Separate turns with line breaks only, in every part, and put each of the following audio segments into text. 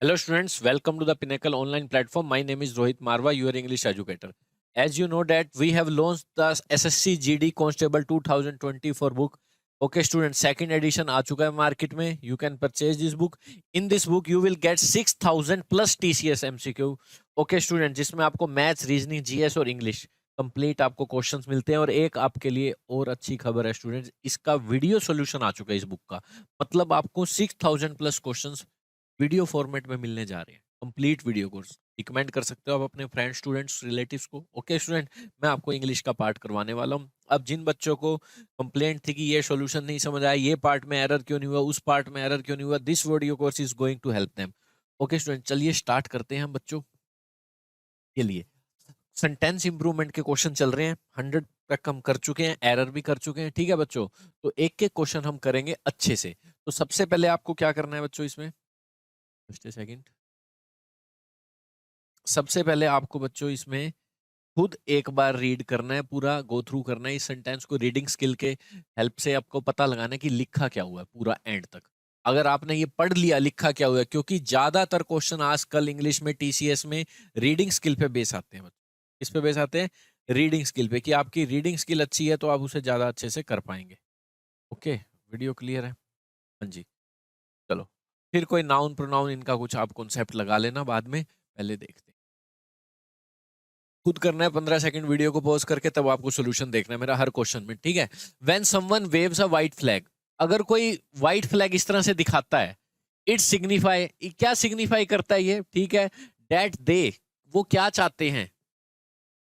Hello, students. Welcome to the Pinnacle online platform. My name is Rohit Marwa, your English educator. As you know that we have launched the SSC GD Constable 2024 book. Okay, students, second edition आ चुका है market में. You can purchase this book. In this book, you will get 6,000 plus TCS MCQ. Okay, students, जिसमें आपको maths, reasoning, GS और English complete आपको questions मिलते हैं. और एक आपके लिए और अच्छी खबर है स्टूडेंट्स, इसका वीडियो सॉल्यूशन आ चुका है इस बुक का. मतलब आपको 6,000 प्लस क्वेश्चंस वीडियो फॉर्मेट में मिलने जा रहे हैं. कंप्लीट वीडियो कोर्स रिकमेंड कर सकते हो आप अपने फ्रेंड, स्टूडेंट्स, रिलेटिव्स को. ओके स्टूडेंट, मैं आपको इंग्लिश का पार्ट करवाने वाला हूँ. अब जिन बच्चों को कंप्लेंट थी कि ये सॉल्यूशन नहीं समझ आया, ये पार्ट में एरर क्यों नहीं हुआ, उस पार्ट में एरर क्यों नहीं हुआ, this video course is going to help them. Okay student, चलिए स्टार्ट करते हैं हम बच्चों के लिए. सेंटेंस इंप्रूवमेंट के क्वेश्चन चल रहे हैं. 100 तक हम कर चुके हैं, एरर भी कर चुके हैं. ठीक है बच्चों, तो एक एक क्वेश्चन हम करेंगे अच्छे से. तो सबसे पहले आपको क्या करना है बच्चों, इसमें जस्ट सेकंड. सबसे पहले आपको बच्चों इसमें खुद एक बार रीड करना है, पूरा गो थ्रू करना है. इस सेंटेंस को रीडिंग स्किल के हेल्प से आपको पता लगाना है कि लिखा क्या हुआ है पूरा एंड तक. अगर आपने ये पढ़ लिया लिखा क्या हुआ है, क्योंकि ज्यादातर क्वेश्चन आजकल इंग्लिश में टीसीएस में रीडिंग स्किल पे बेस आते हैं बच्चों. किस पे बेस आते हैं? रीडिंग स्किल पे. कि आपकी रीडिंग स्किल अच्छी है तो आप उसे ज्यादा अच्छे से कर पाएंगे. ओके, वीडियो क्लियर है? हाँ जी. चलो, फिर कोई नाउन प्रोनाउन इनका कुछ आप कॉन्सेप्ट लगा लेना बाद में, पहले देखते हैं. खुद करना है. 15 सेकंड वीडियो को पॉज करके तब आपको सोल्यूशन देखना है मेरा हर क्वेश्चन में. ठीक है. When someone waves a white flag, अगर कोई व्हाइट फ्लैग इस तरह से दिखाता है, इट सिग्निफाई, क्या सिग्निफाई करता है ये? ठीक है, दैट दे, वो क्या चाहते हैं?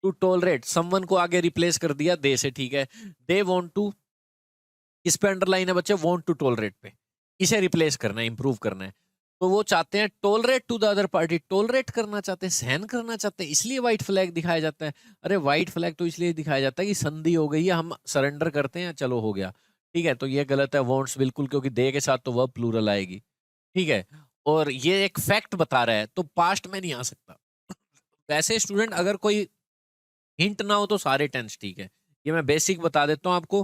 टू टॉलरेट, समवन को आगे रिप्लेस कर दिया दे से. ठीक है, दे वांट टू, इस पे अंडरलाइन है बच्चे, वांट टू टॉलरेट पे. इसे रिप्लेस करना है, इंप्रूव करना है. तो वो चाहते हैं tolerate to the other party, tolerate करना चाहते हैं, सहन करना चाहते हैं, इसलिए व्हाइट फ्लैग दिखाया जाता है. अरे व्हाइट फ्लैग तो इसलिए दिखाया जाता है कि संधि हो गई है, हम सरेंडर करते हैं, चलो हो गया. ठीक है, तो ये गलत है. वॉन्ट्स बिल्कुल, क्योंकि दे के साथ तो वर्ब प्लूरल आएगी. ठीक है, और ये एक फैक्ट बता रहा है तो पास्ट में नहीं आ सकता. वैसे स्टूडेंट अगर कोई हिंट ना हो तो सारे टेंस ठीक है. ये मैं बेसिक बता देता हूँ आपको.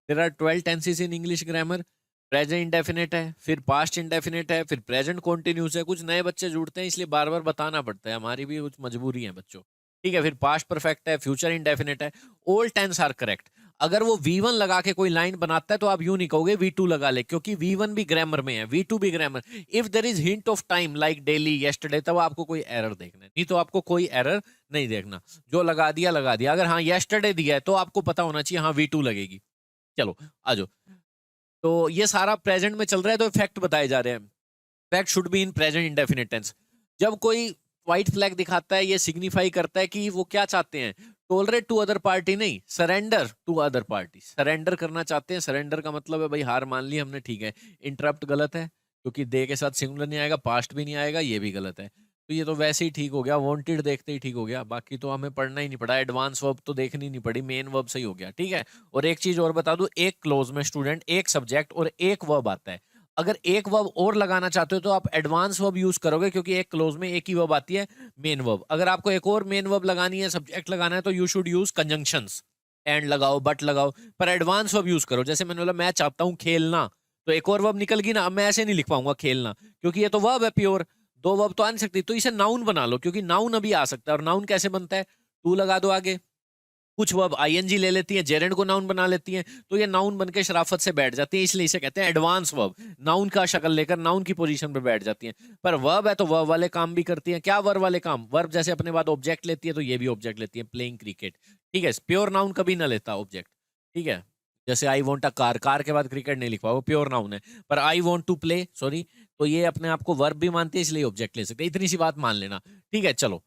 There are 12 tenses in English grammar. Present indefinite है, फिर पास्ट इंडेफिनिट है, फिर प्रेजेंट कॉन्टिन्यूस है. कुछ नए बच्चे जुड़ते हैं इसलिए बार बार बताना पड़ता है, हमारी भी कुछ मजबूरी है बच्चों. ठीक है, फिर पास्ट परफेक्ट है, फ्यूचर इंडेफिनिट है. All tense are correct. अगर वो V1 लगा के कोई लाइन बनाता है तो आप यूं नहीं कहोगे V2 लगा ले, क्योंकि V1 भी ग्रामर में है, V2 भी grammar. If there is hint of time like daily, yesterday, तब आपको कोई एरर देखना है, नहीं तो आपको कोई एरर नहीं देखना. जो लगा दिया लगा दिया. अगर हाँ येस्टरडे दिया है तो आपको पता होना चाहिए हाँ V2 लगेगी. चलो आ जाओ. तो ये सारा प्रेजेंट में चल रहा है तो फैक्ट बताए जा रहे हैं. Fact should be in present indefinite tense. जब कोई व्हाइट फ्लैग दिखाता है, ये सिग्निफाई करता है कि वो क्या चाहते हैं. टॉलरेट टू अदर पार्टी नहीं, surrender to other party. Surrender करना चाहते हैं. सरेंडर का मतलब है भाई हार मान ली हमने. ठीक है, इंटरप्ट गलत है, क्योंकि दे के साथ सिंगुलर नहीं आएगा, पास्ट भी नहीं आएगा, ये भी गलत है. तो ये तो वैसे ही ठीक हो गया, वांटेड देखते ही ठीक हो गया. बाकी तो हमें पढ़ना ही नहीं पड़ा, एडवांस वर्ब तो देखनी नहीं पड़ी, मेन वर्ब सही हो गया. ठीक है, और एक चीज और बता दूं, एक क्लोज में स्टूडेंट एक सब्जेक्ट और एक वर्ब आता है. अगर एक वर्ब और लगाना चाहते हो तो आप एडवांस वर्ब यूज करोगे, क्योंकि एक क्लोज में एक ही वर्ब आती है, मेन वर्ब. अगर आपको एक और मेन वर्ब लगानी है, सब्जेक्ट लगाना है, तो you should use conjunctions. And लगाओ, बट लगाओ, पर एडवांस वर्ब यूज करो. जैसे मैंने बोला मैं चाहता हूं खेलना, तो एक और वर्ब निकल गई ना. अब मैं ऐसे नहीं लिख पाऊंगा खेलना, क्योंकि ये तो वर्ब है प्योर. दो वर्ब तो आ नहीं सकती, तो इसे नाउन बना लो, क्योंकि नाउन अभी आ सकता है. और नाउन कैसे बनता है? टू लगा दो आगे. कुछ वर्ब आईएनजी ले लेती हैं, जेरेंड को नाउन बना लेती हैं, तो ये नाउन बनके शराफत से बैठ जाती है, इसलिए इसे कहते हैं एडवांस वर्ब. नाउन का शक्ल लेकर नाउन की पोजीशन पे बैठ जाती हैं. पर वर्ब है तो वर्ब वाले काम भी करती हैं. क्या वर्ब वाले काम? वर्ब जैसे अपने बाद ऑब्जेक्ट लेती है तो ये भी ऑब्जेक्ट लेती है. प्लेइंग क्रिकेट, ठीक है, प्योर नाउन कभी ना लेता ऑब्जेक्ट. ठीक है, जैसे I want a car, car के बाद क्रिकेट नहीं लिख पाओ, प्योर नाउन है. पर I want to play, sorry, तो ये अपने आप को वर्ब भी मानती है, इसलिए ऑब्जेक्ट ले सकते हैं. इतनी सी बात मान लेना. ठीक है, चलो,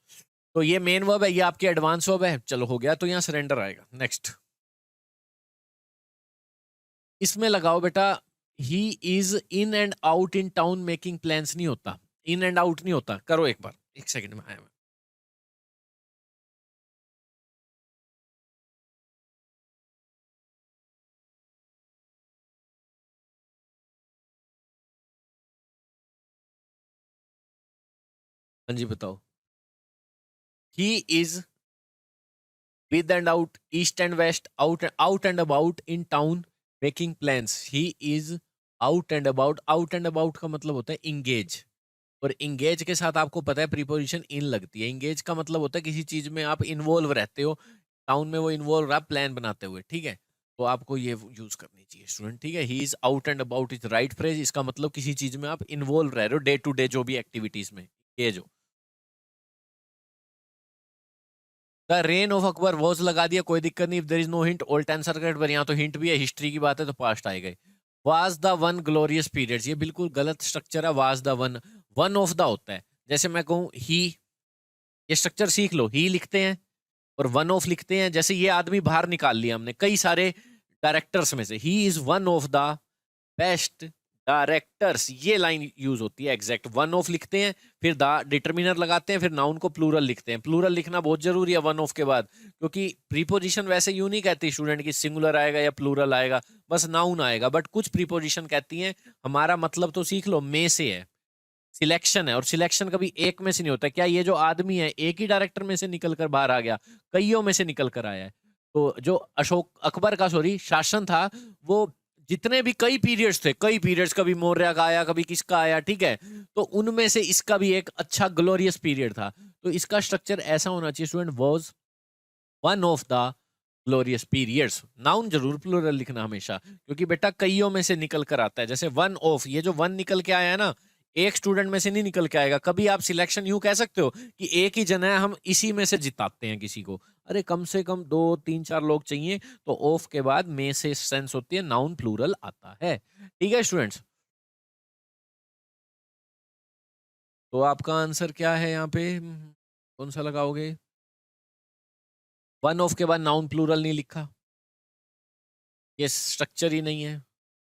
तो ये मेन वर्ब है, ये आपकी एडवांस वर्ब है. चलो हो गया, तो यहाँ सरेंडर आएगा. नेक्स्ट, इसमें लगाओ बेटा, he is in and out in town making plans. नहीं होता, इन एंड आउट नहीं होता. करो एक बार, एक सेकंड में आया मैं. हाँ जी बताओ. He is with and out, east and west, out out and about in town making plans. He is out and about. Out and about का मतलब होता है इंगेज. और इंगेज के साथ आपको पता है प्रीपोजिशन इन लगती है। इंगेज का मतलब होता है किसी चीज में आप इन्वॉल्व रहते हो, टाउन में वो इन्वॉल्व रहा प्लान बनाते हुए, ठीक है। तो आपको ये यूज करनी चाहिए स्टूडेंट, ठीक है। ही is out and about is right phrase, इसका मतलब किसी चीज में आप इन्वॉल्व रह रहे हो डे टू डे जो भी एक्टिविटीज में, ये जो the reign of Akbar was लगा दिया, कोई दिक्कत नहीं। If there is no hint old answer correct, पर यहाँ तो हिंट भी है, हिस्ट्री की बात है तो पास्ट आएगा। Was the one glorious periods, ये बिल्कुल गलत स्ट्रक्चर है। Was the one, one of the होता है। जैसे मैं कहूँ ही, ये स्ट्रक्चर सीख लो, ही लिखते हैं और वन ऑफ लिखते हैं। जैसे ये आदमी बाहर निकाल लिया हमने कई सारे डायरेक्टर्स में से, he is one of the best directors, ये लाइन यूज होती है एग्जैक्ट। वन ऑफ लिखते हैं, फिर द डिटर्मिनर लगाते हैं, फिर नाउन को प्लूरल लिखते हैं। प्लूरल लिखना बहुत जरूरी है वन ऑफ के बाद, क्योंकि प्रीपोजिशन वैसे यूं नहीं कहती स्टूडेंट की सिंगुलर आएगा या प्लूरल आएगा, बस नाउन आएगा। बट कुछ प्रीपोजिशन कहती हैं हमारा मतलब तो सीख लो, में से है, सिलेक्शन है, और सिलेक्शन कभी एक में से नहीं होता। क्या ये जो आदमी है एक ही डायरेक्टर में से निकल कर बाहर आ गया? कईयों में से निकल कर आया है। तो जो अशोक अकबर का सॉरी शासन था, वो जितने भी कई पीरियड्स थे, कई पीरियड्स, कभी मौर्य का आया, कभी किसका आया, ठीक है। तो उनमें से इसका भी एक अच्छा ग्लोरियस पीरियड था। तो इसका स्ट्रक्चर ऐसा होना चाहिए student, was one of the glorious periods. Noun जरूर प्लूरल लिखना हमेशा, क्योंकि बेटा कईयों में से निकल कर आता है। जैसे वन ऑफ, ये जो वन निकल के आया है ना, एक स्टूडेंट में से नहीं निकल के आएगा कभी। आप सिलेक्शन यूं कह सकते हो कि एक ही जना है, हम इसी में से जिताते हैं किसी को। अरे कम से कम 2 3 4 लोग चाहिए, तो ऑफ के बाद में से सेंस होती है, नाउन प्लूरल आता है, ठीक है स्टूडेंट्स। तो आपका आंसर क्या है यहाँ पे, कौन सा लगाओगे? वन ऑफ के बाद नाउन प्लूरल नहीं लिखा, ये स्ट्रक्चर ही नहीं है।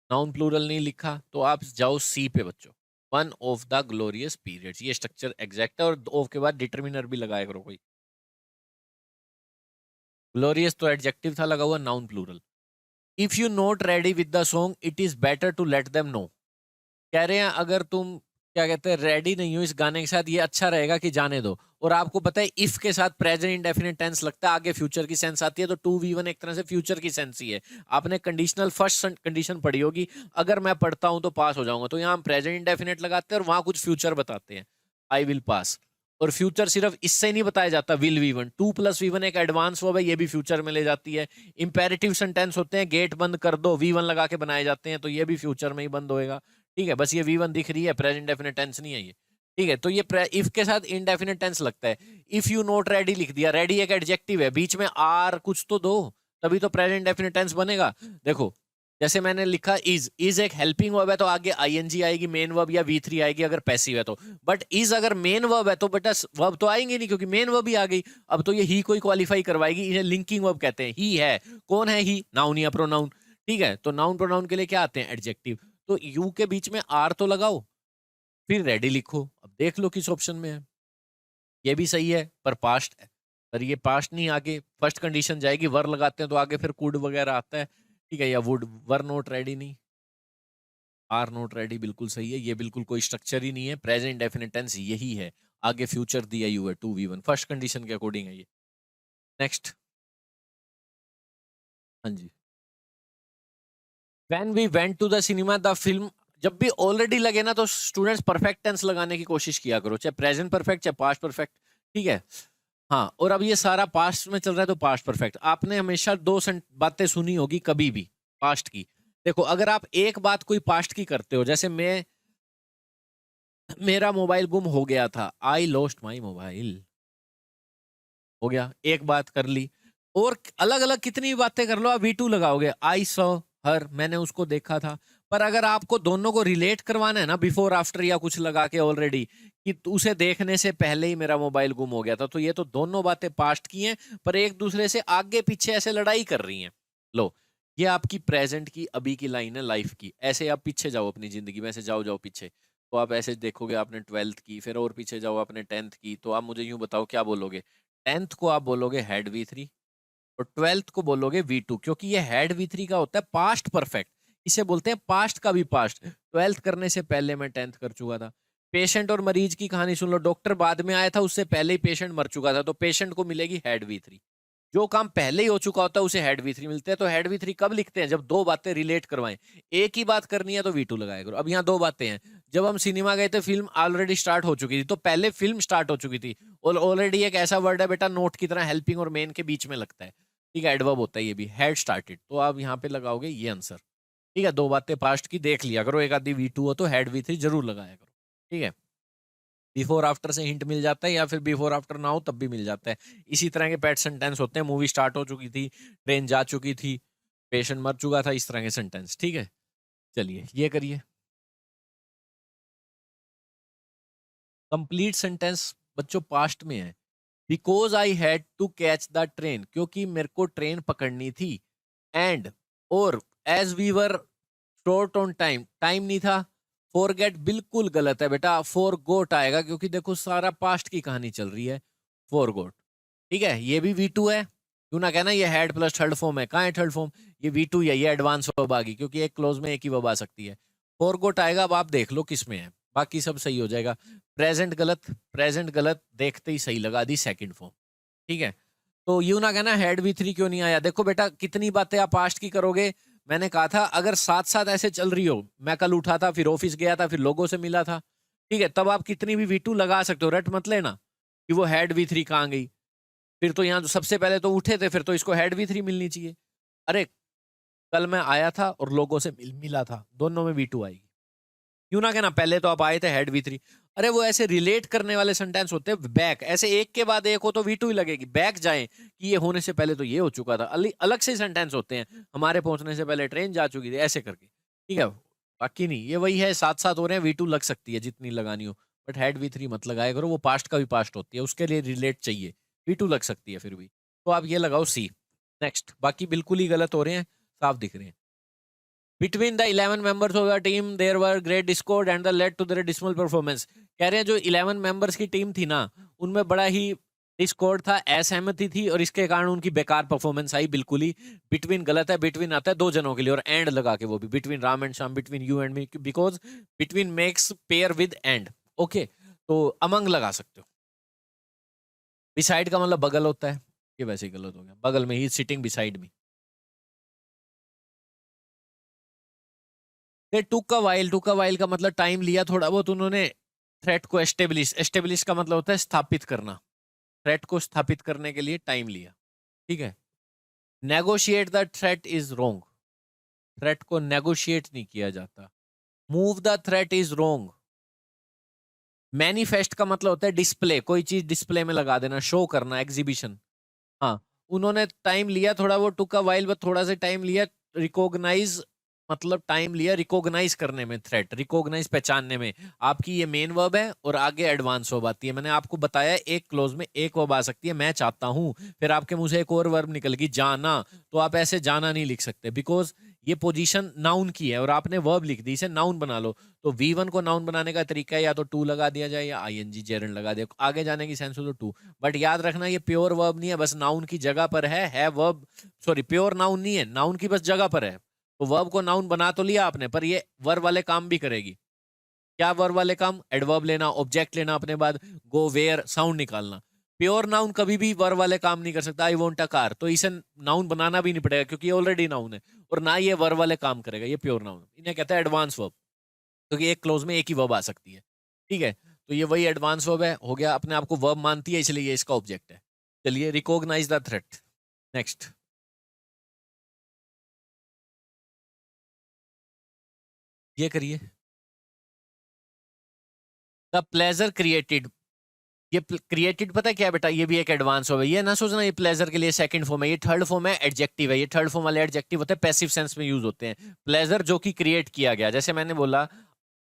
नाउन प्लूरल नहीं लिखा, तो आप जाओ सी पे बच्चों, one of the glorious periods, ये स्ट्रक्चर एग्जैक्ट है। और ऑफ के बाद डिटर्मिनर भी लगाया करो कोई। ग्लोरियस तो एडजेक्टिव था लगा हुआ, noun plural. If you not ready with the song it is better to let them know, कह रहे हैं अगर तुम क्या कहते हैं रेडी नहीं हो इस गाने के साथ, ये अच्छा रहेगा कि जाने दो। और आपको पता है इफ के साथ प्रेजेंट इंडेफिनिट टेंस लगता है, आगे फ्यूचर की सेंस आती है, तो 2v1 एक तरह से फ्यूचर की सेंस ही है। आपने कंडीशनल फर्स्ट कंडीशन पढ़ी होगी, अगर मैं पढ़ता हूं तो पास हो जाऊंगा, तो यहाँ हम प्रेजेंट इंडेफिनिट लगाते हैं और वहां कुछ फ्यूचर बताते हैं, आई विल पास। और फ्यूचर सिर्फ इससे नहीं बताया जाता, विल वी1, 2+v1 एक एडवांस वर्ब है, ये भी फ्यूचर में ले जाती है। इंपेरेटिव सेंटेंस होते हैं, गेट बंद कर दो, v1 लगा के बनाए जाते हैं, तो ये भी फ्यूचर में ही बंद होएगा, ठीक है। बस ये v1 दिख रही है, प्रेजेंट डेफिनेट टेंस नहीं है ये, ठीक है। तो ये इफ के साथ इनडेफिनेट टेंस लगता है। इफ यू नोट रेडी लिख दिया, रेडी एक एडजेक्टिव है, बीच में आर कुछ तो दो, तभी तो प्रेजेंट डेफिनेट टेंस बनेगा। देखो जैसे मैंने लिखा इज एक हेल्पिंग वर्ब है, तो आगे आईएनजी आएगी, मेन वर्ब या v3 आएगी अगर पैसिव है तो। बट इज अगर मेन वर्ब है तो बेटा वर्ब तो आएंगे नहीं, क्योंकि मेन वर्ब ही आ गई। अब तो ये ही कोई क्वालिफाई करवाएगी, इन्हें लिंकिंग वर्ब कहते हैं। ही है, कौन है ही? नाउन या प्रोनाउन, ठीक है। तो नाउन प्रोनाउन के लिए क्या आते हैं? एडजेक्टिव। तो यू के बीच में आर तो लगाओ, फिर रेडी लिखो, अब देख लो किस ऑप्शन में है। ये भी सही है पर पास्ट है, पर ये पास्ट नहीं, आगे फर्स्ट कंडीशन जाएगी, वर लगाते हैं तो आगे फिर कुड वगैरह आता है, ठीक है। या वुड, वर नोट रेडी नहीं, आर नोट रेडी बिल्कुल सही है। ये बिल्कुल कोई स्ट्रक्चर ही नहीं है, प्रेजेंट डेफिनेट टेंस यही है, आगे फ्यूचर दिया यू है, 2v1 फर्स्ट कंडीशन के अकॉर्डिंग है ये। नेक्स्ट, हाँ जी। When we went to the cinema the film, जब भी ऑलरेडी लगे ना तो स्टूडेंट्स परफेक्ट टेंस लगाने की कोशिश किया करो, चाहे प्रेजेंट परफेक्ट चाहे पास्ट परफेक्ट, ठीक है। हाँ, और अब ये सारा पास्ट में चल रहा है तो पास्ट परफेक्ट। आपने हमेशा दो बातें सुनी होगी कभी भी पास्ट की। देखो अगर आप एक बात कोई पास्ट की करते हो, जैसे मेरा मोबाइल गुम हो गया था, आई लॉस्ट माई मोबाइल, हो गया, एक बात कर ली। और अलग अलग कितनी भी बातें कर लो, आप V2 लगाओगे, आई सॉ हर, मैंने उसको देखा था। पर अगर आपको दोनों को रिलेट करवाना है ना, बिफोर आफ्टर या कुछ लगा के ऑलरेडी, कि उसे देखने से पहले ही मेरा मोबाइल गुम हो गया था, तो ये तो दोनों बातें पास्ट की हैं, पर एक दूसरे से आगे पीछे ऐसे लड़ाई कर रही हैं। लो, ये आपकी प्रेजेंट की अभी की लाइन है लाइफ की। ऐसे आप पीछे जाओ अपनी जिंदगी में, ऐसे जाओ जाओ पीछे, तो आप ऐसे देखोगे आपने 12th की, फिर और पीछे जाओ आपने 10th की, तो आप मुझे यूं बताओ क्या बोलोगे? 10th को आप बोलोगे हैड V3 और 12th को बोलोगे V2, क्योंकि ये हैड V3 का होता है पास्ट परफेक्ट, इसे बोलते हैं पास्ट का भी पास्ट। 12th करने से पहले मैं 10th कर चुका था। पेशेंट और मरीज की कहानी सुन लो, डॉक्टर बाद में आया था, उससे पहले ही पेशेंट मर चुका था, तो पेशेंट को मिलेगी हैड V3। जो काम पहले ही हो चुका होता है उसे हैड V3 मिलते हैं। तो हैड V3 कब लिखते हैं? जब दो बातें रिलेट करवाएं। एक ही बात करनी है तो V2 लगाया करो। अब यहाँ दो बातें हैं, जब हम सिनेमा गए थे फिल्म ऑलरेडी स्टार्ट हो चुकी थी, तो पहले फिल्म स्टार्ट हो चुकी थी। और ऑलरेडी एक ऐसा वर्ड है बेटा नोट की तरह, हेल्पिंग और मेन के बीच में लगता है, ठीक है, एडवर्ब होता है ये भी, हैड स्टार्टेड, तो आप यहाँ पे लगाओगे ये आंसर। ठीक है, दो बातें पास्ट की देख लिया करो, एक आधी V2 हो तो हैड V3 जरूर लगाया करो। ठीक है, बिफोर आफ्टर से हिंट मिल जाता है, या फिर बिफोर आफ्टर ना हो तब भी मिल जाता है। इसी तरह के पैट सेंटेंस होते हैं, मूवी स्टार्ट हो चुकी थी, ट्रेन जा चुकी थी, पेशेंट मर चुका था, इस तरह के सेंटेंस। ठीक है, चलिए ये करिए। कंप्लीट सेंटेंस बच्चों पास्ट में है। Because I had to catch the train, क्योंकि मेरे को ट्रेन पकड़नी थी। एंड और as we were short on time, time नहीं था। फॉरगेट बिल्कुल गलत है बेटा, फॉर गोट आएगा, क्योंकि देखो सारा पास्ट की कहानी चल रही है, फॉर गोट। ठीक है, ये भी V2 है, क्यों ना कहना ये हैड प्लस थर्ड फॉर्म है। कहाँ है थर्ड फॉर्म? ये V2 है, ये एडवांस वर्ब आ गई, क्योंकि एक क्लोज में एक ही वर्ब आ सकती है। फॉर गोट आएगा, अब आप देख लो किस में है, बाकी सब सही हो जाएगा। प्रेजेंट गलत, प्रेजेंट गलत, देखते ही सही लगा दी सेकंड फॉर्म। ठीक है, तो यूं ना कहना हैड V3 क्यों नहीं आया। देखो बेटा कितनी बातें आप पास्ट की करोगे। मैंने कहा था अगर साथ साथ ऐसे चल रही हो, मैं कल उठा था, फिर ऑफिस गया था, फिर लोगों से मिला था, ठीक है, तब आप कितनी भी V2 लगा सकते हो, रट मत लेना कि वो हैड V3 कहाँ गई। फिर तो यहाँ सबसे पहले तो उठे थे, फिर तो इसको हैड V3 मिलनी चाहिए। अरे कल मैं आया था और लोगों से मिला था, दोनों में V2 आएगी। क्यों ना कहना पहले तो आप आए थे हैड V3। अरे वो ऐसे रिलेट करने वाले सेंटेंस होते हैं, बैक ऐसे एक के बाद एक हो तो V2 ही लगेगी। बैक जाएं कि ये होने से पहले तो ये हो चुका था, अलग से सेंटेंस होते हैं, हमारे पहुंचने से पहले ट्रेन जा चुकी थी, ऐसे करके। ठीक है, बाकी नहीं, ये वही है, साथ साथ हो रहे हैं, V2 लग सकती है जितनी लगानी हो, बट हैड V3 मत लगाया करो, वो पास्ट का भी पास्ट होती है, उसके लिए रिलेट चाहिए, V2 लग सकती है फिर भी। तो आप ये लगाओ C। नेक्स्ट, बाकी बिल्कुल ही गलत हो रहे हैं, साफ दिख रहे हैं। Between the 11 members of the team, there were great discord and that led to their dismal performance। कह रहे हैं जो 11 members की टीम थी ना, उनमें बड़ा ही डिस्कॉर्ड था, असहमति थी, और इसके कारण उनकी बेकार परफॉर्मेंस आई। बिल्कुल ही बिटवीन गलत है, बिटवीन आता है दो जनों के लिए, और एंड लगा के, वो भी between Ram and Shyam, between you and me, because between makes pair with and. Okay, तो अमंग लगा सकते हो। बिसाइड का मतलब बगल होता है, ये वैसे ही गलत हो गया, बगल में ही, सिटिंग बिसाइड मी। टू का वाइल का मतलब टाइम लिया थोड़ा बहुत उन्होंने थ्रेट को एस्टेब्लिश। एस्टेब्लिश का मतलब होता है स्थापित करना, थ्रेट को स्थापित करने के लिए टाइम लिया। ठीक है, negotiate the threat is wrong, threat को नेगोशिएट नहीं किया जाता। Move the threat is wrong. Manifest का मतलब होता है डिस्प्ले, कोई चीज डिस्प्ले में लगा देना, शो करना, एग्जीबिशन। हाँ, उन्होंने टाइम लिया थोड़ा, वो टुक अ वाइल, बट थोड़ा सा टाइम लिया। रिकॉग्नाइज मतलब टाइम लिया रिकॉग्नाइज करने में, थ्रेट रिकॉग्नाइज पहचानने में। आपकी ये मेन वर्ब है और आगे एडवांस वर्ब आती है। मैंने आपको बताया एक क्लोज में एक वर्ब आ सकती है, मैं चाहता हूं, फिर आपके मुंह से एक और वर्ब निकल गई, जाना, तो आप ऐसे जाना नहीं लिख सकते, बिकॉज ये पोजीशन नाउन की है और आपने वर्ब लिख दी, इसे नाउन बना लो। तो V1 को नाउन बनाने का तरीका है या तो टू लगा दिया जाए, या ING जेरन लगा दिया, आगे जाने की सेंस हो तो टू। बट याद रखना ये प्योर वर्ब नहीं है, बस नाउन की जगह पर है वर्ब, सॉरी प्योर नाउन नहीं है, नाउन की बस जगह पर है। तो वर्ब को नाउन बना तो लिया आपने, पर ये वर्ब वाले काम भी करेगी। क्या वर्ब वाले काम? एडवर्ब लेना, ऑब्जेक्ट लेना, अपने बाद गो वेयर साउंड निकालना। प्योर नाउन कभी भी वर्ब वाले काम नहीं कर सकता। आई वॉन्ट अ कार, तो इसे नाउन बनाना भी नहीं पड़ेगा, क्योंकि ये ऑलरेडी नाउन है, और ना ये वर्ब वाले काम करेगा, ये प्योर नाउन। इन्हें कहता है एडवांस वर्ब, क्योंकि एक क्लोज में एक ही वर्ब आ सकती है। ठीक है, तो ये वही एडवांस वर्ब है, हो गया, अपने आप को वर्ब मानती है, इसलिए ये इसका ऑब्जेक्ट है। चलिए, रिकॉग्नाइज द थ्रेट। नेक्स्ट, ये करिए। द प्लेजर क्रिएटेड, ये क्रिएटेड पता है क्या है बेटा, ये भी एक एडवांस वर्ब है। ये ना सोचना ये प्लेजर के लिए सेकंड फॉर्म है, ये थर्ड फॉर्म है, एडजेक्टिव है। ये थर्ड फॉर्म वाले एडजेक्टिव होते हैं पैसिव सेंस में यूज होते हैं। प्लेजर जो कि क्रिएट किया गया, जैसे मैंने बोला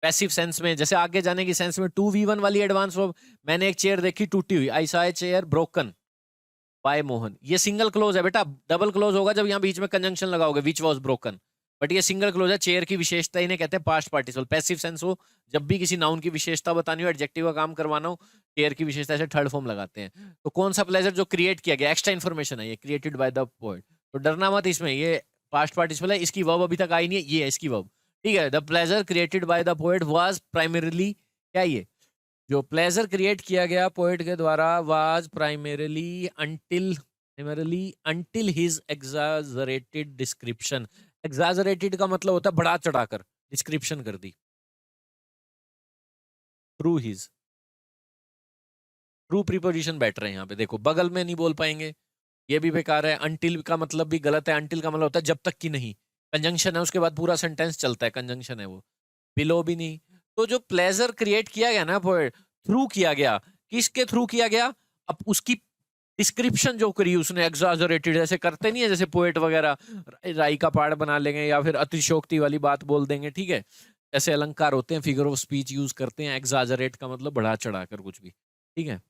पैसिव सेंस में, जैसे आगे जाने की सेंस में 2V1 वाली एडवांस वर्ब, मैंने एक चेयर देखी टूटी हुई, I saw a chair broken by Mohan. ये सिंगल क्लोज है बेटा, डबल क्लोज होगा जब यहाँ बीच में कंजंक्शन लगाओगे, विच वाज ब्रोकन। बट ये सिंगल क्लोज है। चेयर की विशेषता इन्हें कहते हैं पास्ट पार्टिसिपल। पैसिव सेंस हो, जब भी किसी नाउन की विशेषता बतानी हो, एडजेक्टिव का काम करवाना हो, चेयर की विशेषता से थर्ड फॉर्म लगाते हैं। तो कौन सा प्लेजर जो क्रिएट किया गया, एक्स्ट्रा इन्फॉर्मेशन है, ये क्रिएटेड बाय द पोएट। तो डरना मत इसमें, ये पास्ट पार्टिसिपल है, इसकी वर्ब अभी तक आई नहीं है, ये है इसकी वर्ब। ठीक है, the pleasure created by the poet was primarily, क्या ये जो प्लेजर क्रिएट किया गया पोएट के द्वारा, was primarily until his exaggerated description. Exaggerated का मतलब होता है बढ़ा चढ़ाकर डिस्क्रिप्शन कर दी। थ्रू हिज, थ्रू प्रीपोजिशन बैठ रहे हैं यहाँ पे, देखो बगल में नहीं बोल पाएंगे, ये भी बेकार है। अनटिल का मतलब भी गलत है, अनटिल का मतलब होता है जब तक कि नहीं, कंजंक्शन है उसके बाद पूरा सेंटेंस चलता है, कंजंक्शन है वो, बिलो भी नहीं। तो जो प्लेजर क्रिएट किया गया ना पोएट, थ्रू किया गया, किसके थ्रू किया गया, अब उसकी डिस्क्रिप्शन जो करी उसने एग्जैजरेटेड, ऐसे करते नहीं है जैसे पोएट वगैरह राई का पहाड़ बना लेंगे या फिर अतिशोक्ति वाली बात बोल देंगे, ठीक है, ऐसे अलंकार होते हैं, फिगर ऑफ स्पीच यूज करते हैं, एग्जैजरेट का मतलब बढ़ा चढ़ा कर कुछ भी, ठीक है।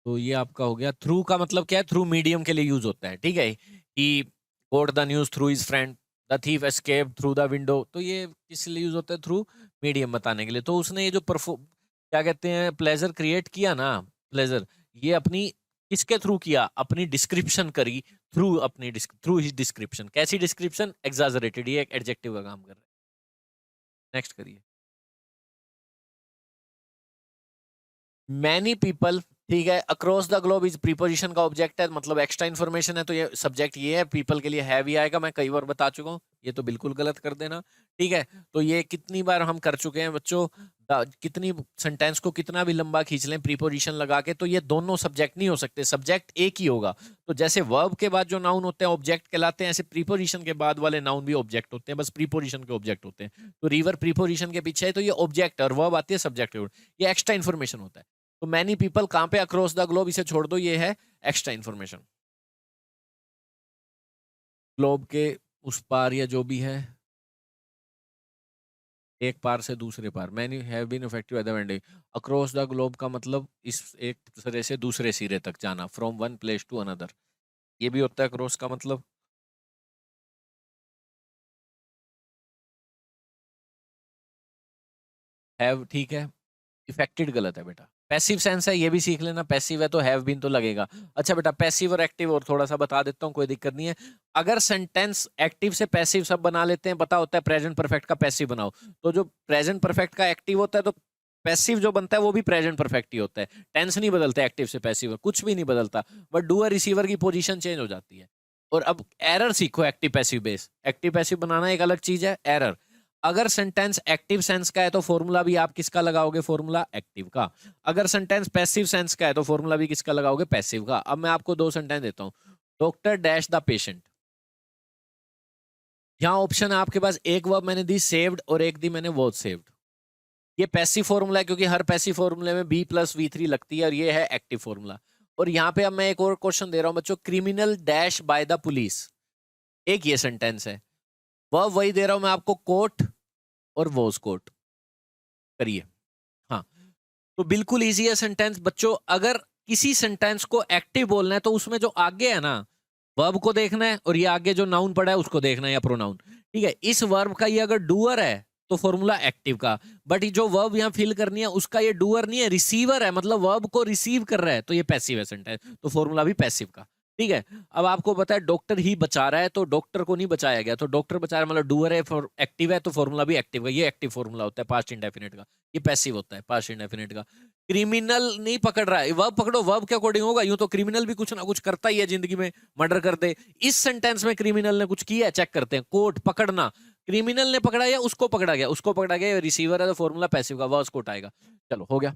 तो ये आपका हो गया। थ्रू का मतलब क्या है, थ्रू मीडियम के लिए यूज होता है, ठीक है, कि गोट the news through his friend, the thief escape through the window, तो ये किस लिए यूज होता है, थ्रू मीडियम बताने के लिए। तो उसने ये जो क्या कहते हैं प्लेजर क्रिएट किया ना, प्लेजर, ये अपनी किसके थ्रू किया, अपनी डिस्क्रिप्शन करी, थ्रू अपनी थ्रू हिज डिस्क्रिप्शन, कैसी डिस्क्रिप्शन, एग्जैजरेटेड, ये एक एडजेक्टिव का काम कर रहा है। नेक्स्ट करिए। मैनी पीपल, ठीक है, across the globe is preposition का ऑब्जेक्ट है, मतलब एक्स्ट्रा इन्फॉर्मेशन है, तो ये सब्जेक्ट ये है, पीपल के लिए हैव ही आएगा, मैं कई बार बता चुका हूँ, ये तो बिल्कुल गलत कर देना, ठीक है। तो ये कितनी बार हम कर चुके हैं बच्चों, कितनी सेंटेंस को कितना भी लंबा खींच लें प्रीपोजिशन लगा के, तो ये दोनों सब्जेक्ट नहीं हो सकते, सब्जेक्ट एक ही होगा। तो जैसे वर्ब के बाद जो नाउन होते हैं ऑब्जेक्ट कहलाते हैं, ऐसे प्रीपोजिशन के बाद वाले नाउन भी ऑब्जेक्ट होते हैं, बस प्रीपोजिशन के ऑब्जेक्ट होते हैं। तो रिवर प्रीपोजिशन के पीछे है, तो ये ऑब्जेक्ट, और वर्ब आती है सब्जेक्ट, ये एक्स्ट्रा इन्फॉर्मेशन होता है। तो मैनी पीपल कहां पे, अक्रॉस द ग्लोब, इसे छोड़ दो, ये है एक्स्ट्रा इंफॉर्मेशन, ग्लोब के उस पार या जो भी है, एक पार से दूसरे पार, many have been affected by the vending, across the globe का मतलब इस एक सिरे से दूसरे सिरे तक जाना, from one place to another, ये भी होता है अक्रॉस का मतलब। हैव ठीक है, इफेक्टेड गलत है बेटा, पैसिव सेंस है, ये भी सीख लेना, पैसिव है तो हैव बीन तो लगेगा। अच्छा बेटा, पैसिव और एक्टिव और थोड़ा सा बता देता हूँ, कोई दिक्कत नहीं है। अगर सेंटेंस एक्टिव से पैसिव सब बना लेते हैं, पता होता है प्रेजेंट परफेक्ट का पैसिव बनाओ, तो जो प्रेजेंट परफेक्ट का एक्टिव होता है, तो पैसिव जो बनता है वो भी प्रेजेंट परफेक्ट ही होता है, टेंस नहीं बदलता एक्टिव से पैसिव, कुछ भी नहीं बदलता, बट डूअर रिसीवर की पोजीशन चेंज हो जाती है। और अब एरर सीखो, active passive base, active passive बनाना एक अलग चीज है, एरर। अगर सेंटेंस एक्टिव सेंस का है तो फॉर्मूला भी आप किसका लगाओगे, फॉर्मूला एक्टिव का। अगर सेंटेंस पैसिव सेंस का है तो फॉर्मूला भी किसका लगाओगे, पैसिव का। अब मैं आपको दो सेंटेंस देता हूं, डॉक्टर डैश द पेशेंट, यहां ऑप्शन है आपके पास, एक वर्ब मैंने दी सेव्ड और एक दी मैंने वॉज सेव्ड, ये पैसिव फॉर्मूला है, क्योंकि हर पैसिव फॉर्मूले में बी प्लस V3 लगती है, और ये है एक्टिव फॉर्मूला। और यहाँ पे अब मैं एक और क्वेश्चन दे रहा हूं बच्चों, criminal dash by the police, एक ये सेंटेंस है, वह वही दे रहा हूं मैं आपको, कोर्ट और वॉज कोर्ट, करिए। हाँ, तो बिल्कुल इजी है सेंटेंस बच्चों। अगर किसी सेंटेंस को एक्टिव बोलना है तो उसमें जो आगे है ना, वर्ब को देखना है, और ये आगे जो नाउन पड़ा है उसको देखना है, या प्रोनाउन, ठीक है। इस वर्ब का ये अगर डूअर है तो फॉर्मूला एक्टिव का, बट जो वर्ब यहाँ फिल करनी है उसका ये डूअर नहीं है, रिसीवर है, मतलब वर्ब को रिसीव कर रहा है, तो ये पैसिव है सेंटेंस, तो फॉर्मूला भी पैसिव का, ठीक है। अब आपको पता है डॉक्टर ही बचा रहा है, तो डॉक्टर को नहीं बचाया गया, तो डॉक्टर बचा रहा है मतलब डूअर है, एक्टिव है, तो फॉर्मूला भी एक्टिव का, ये एक्टिव फॉर्मूला होता है पास्ट इंडेफिनिट का, ये पैसिव होता है पास्ट इंडेफिनिट का। क्रिमिनल नहीं पकड़ रहा है, वर्ब पकड़ो, वर्ब के अकॉर्डिंग होगा, यूं तो क्रिमिनल भी कुछ ना कुछ करता ही है जिंदगी में, मर्डर कर दे, इस सेंटेंस में क्रिमिनल ने कुछ किया है, चेक करते हैं, कोर्ट पकड़ना, क्रिमिनल ने पकड़ा या उसको पकड़ा गया, उसको पकड़ा गया, रिसीवर है तो फॉर्मूला पैसिव का, वर्स कोट आएगा। चलो हो गया।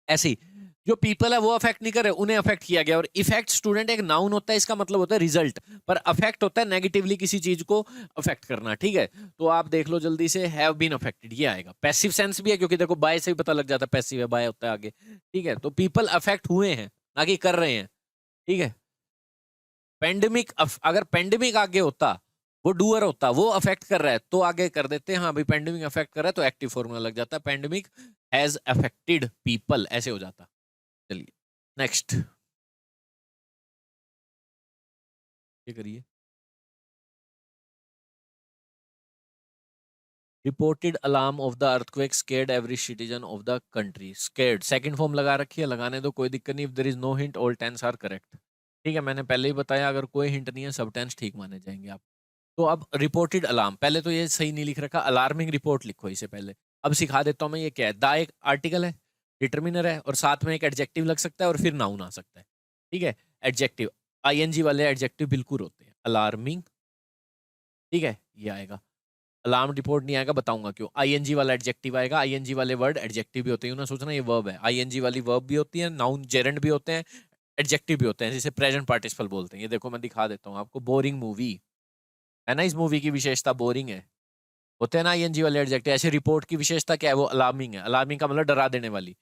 ऐसे ही जो पीपल है वो अफेक्ट नहीं कर रहे, उन्हें अफेक्ट किया गया, और इफेक्ट स्टूडेंट एक नाउन होता है, इसका मतलब होता है रिजल्ट, पर अफेक्ट होता है नेगेटिवली किसी चीज को अफेक्ट करना, ठीक है। तो आप देख लो जल्दी से, हैव बीन अफेक्टेड, ये आएगा। पैसिव सेंस भी है, क्योंकि देखो बाय से भी पता लग जाता है पैसिव है, बाय होता है आगे, ठीक है। तो पीपल अफेक्ट हुए हैं, ना कि कर रहे हैं, ठीक है। पेंडेमिक, अगर पेंडेमिक आगे होता, वो डूअर होता, वो अफेक्ट कर रहा है, तो आगे कर देते हैं, हाँ भाई पेंडेमिक अफेक्ट कर रहा है, तो एक्टिव फॉर्मूला लग जाता है, पेंडेमिक हैज अफेक्टेड पीपल, ऐसे हो जाता। चलिए नेक्स्ट, ये करिए। Reported alarm of the earthquake scared every citizen of the country, scared second form लगा रखी है, लगाने दो, कोई दिक्कत नहीं, if there is no hint all tense are correct, ठीक है। मैंने पहले ही बताया, अगर कोई हिंट नहीं है सब टेंस ठीक माने जाएंगे आप। तो अब रिपोर्टेड अलार्म, पहले तो ये सही नहीं लिख रखा, अलार्मिंग रिपोर्ट लिखो इसे पहले। अब सिखा देता हूं मैं, ये क्या है, द एक आर्टिकल है, डिटर्मिनर है, और साथ में एक एडजेक्टिव लग सकता है, और फिर नाउन आ सकता है, ठीक है। एडजेक्टिव, आईएनजी वाले एडजेक्टिव बिल्कुल होते हैं, अलार्मिंग, ठीक है, ये आएगा। अलार्म रिपोर्ट नहीं आएगा, बताऊंगा क्यों। आईएनजी वाला एडजेक्टिव आएगा। आईएनजी वाले वर्ड एडजेक्टिव भी होते हैं ना, सोचना ये वर्ब है। आईएनजी वाली वर्ब भी होती है, नाउन जेरेंड भी होते हैं, एडजेक्टिव भी होते हैं, जिसे प्रेजेंट पार्टिसिपल बोलते हैं। ये देखो मैं दिखा देता हूँ आपको, बोरिंग मूवी है ना, इस मूवी की विशेषता बोरिंग है, होते हैं ना आईएनजी वाले एडजेक्टिव। ऐसे रिपोर्ट की विशेषता क्या है, वो अलार्मिंग है। अलार्मिंग का मतलब डरा देने वाली,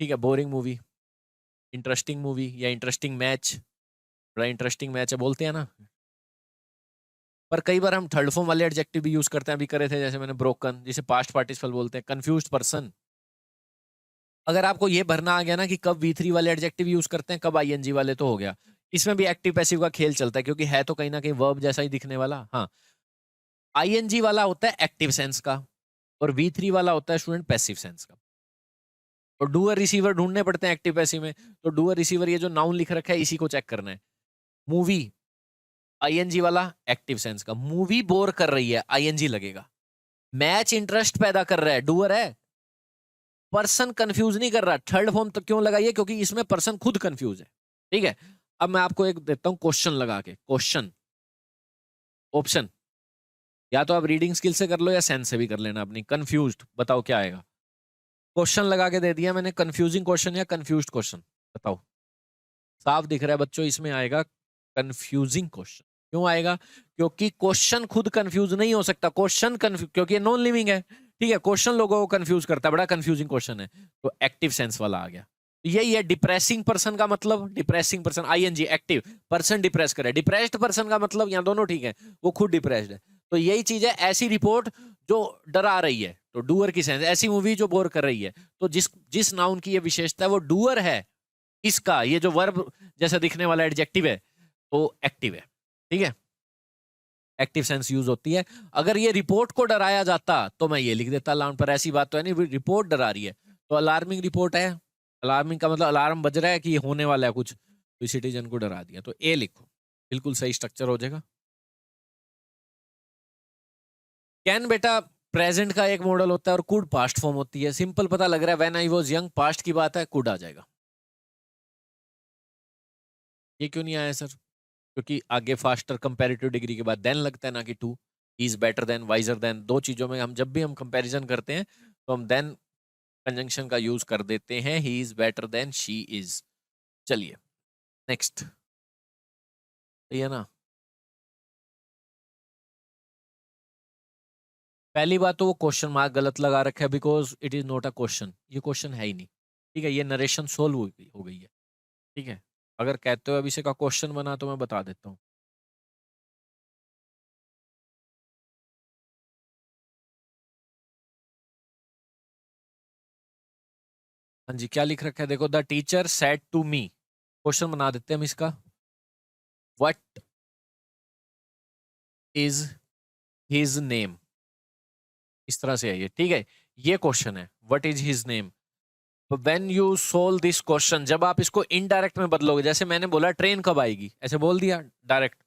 ठीक है। बोरिंग मूवी, इंटरेस्टिंग मूवी या इंटरेस्टिंग मैच, बड़ा इंटरेस्टिंग मैच है बोलते हैं ना। पर कई बार हम थर्ड फॉर्म वाले एडजेक्टिव भी यूज करते हैं, अभी करे थे जैसे मैंने ब्रोकन, जिसे पास्ट पार्टिसिपल बोलते हैं। कंफ्यूज्ड पर्सन, अगर आपको ये भरना आ गया ना कि कब वी3 वाले एडजेक्टिव यूज करते हैं, कब आईएनजी वाले, तो हो गया। इसमें भी एक्टिव पैसिव का खेल चलता है, क्योंकि है तो कहीं ना कहीं वर्ब जैसा ही दिखने वाला। हाँ, आईएनजी वाला होता है एक्टिव सेंस का, और वी3 वाला होता है स्टूडेंट पैसिव सेंस का। और डूअर रिसीवर ढूंढने पड़ते हैं एक्टिव पैसिव में। तो डूअर रिसीवर, ये जो नाउन लिख रखा है, इसी को चेक करना है। मूवी, आईएनजी वाला एक्टिव सेंस का, मूवी बोर कर रही है, आईएनजी लगेगा। मैच इंटरेस्ट पैदा कर रहा है, डूअर है। पर्सन कंफ्यूज नहीं कर रहा, थर्ड फॉर्म तो क्यों लगाइए, क्योंकि इसमें पर्सन खुद कंफ्यूज है, ठीक है। अब मैं आपको एक देता हूं क्वेश्चन लगा के, क्वेश्चन ऑप्शन, या तो आप रीडिंग स्किल से कर लो या सेंस से भी कर लेना अपनी। कंफ्यूज्ड, बताओ क्या आएगा। क्वेश्चन लगा के दे दिया मैंने, कंफ्यूजिंग क्वेश्चन या कंफ्यूज्ड क्वेश्चन, बताओ। साफ दिख रहा है बच्चों, इसमें आएगा कंफ्यूजिंग क्वेश्चन। क्यों आएगा, क्योंकि क्वेश्चन खुद कंफ्यूज नहीं हो सकता। क्वेश्चन कंफ्यूज, क्योंकि ये नॉन लिविंग है, ठीक है। क्वेश्चन लोगों को कंफ्यूज करता है, बड़ा कंफ्यूजिंग क्वेश्चन है। तो एक्टिव सेंस वाला आ गया। यही है डिप्रेसिंग पर्सन का मतलब, depressing person, ING active, person depress करे। डिप्रेस्ड पर्सन का मतलब, यहाँ दोनों ठीक है, वो खुद डिप्रेस्ड है। तो यही चीज है, ऐसी रिपोर्ट जो डरा रही है, तो डूअर की सेंस। ऐसी मूवी जो बोर कर रही है, तो जिस जिस नाउन की ये विशेषता है वो डूअर है, इसका ये जो वर्ब जैसा दिखने वाला एडजेक्टिव है, तो एक्टिव है, ठीक है। एक्टिव सेंस यूज होती है। अगर ये रिपोर्ट को डराया जाता तो मैं ये लिख देता अलार्म पर, ऐसी बात तो है नहीं, रिपोर्ट डरा रही है तो अलार्मिंग रिपोर्ट है। अलार्मिंग का मतलब अलार्म बज रहा है कि होने वाला है कुछ, तो सिटीजन को डरा दिया, तो ए लिखो, बिल्कुल सही स्ट्रक्चर हो जाएगा। कैन बेटा प्रेजेंट का एक मॉडल होता है, और कुड पास्ट फॉर्म होती है। सिंपल पता लग रहा है, when I was young, past की बात है, कुड आ जाएगा। ये क्यों नहीं आया सर, क्योंकि आगे फास्टर कंपैरेटिव डिग्री के बाद देन लगता है, ना कि to. Is better than, wiser than, दो चीजों में हम जब भी हम कंपैरिजन करते हैं तो हम देन कंजंक्शन का यूज कर देते हैं। He is better then she is. चलिए नेक्स्ट, सही है ना। पहली बात तो वो क्वेश्चन मार्क गलत लगा रखा है, because it is not a question, ये क्वेश्चन है ही नहीं, ठीक है। ये नरेशन सोल्व हो गई है, ठीक है। अगर कहते हो अभिषेक का क्वेश्चन बना, तो मैं बता देता हूँ। हाँ जी, क्या लिख रखा है देखो, the teacher said to me, question बना देते हैं हम इसका। व्हाट इज हिज नेम, इस तरह से है ये, ठीक है। ये क्वेश्चन है, what is his name. When you solve this question, जब आप इसको इनडायरेक्ट में बदलोगे, जैसे मैंने बोला ट्रेन कब आएगी, ऐसे बोल दिया डायरेक्ट।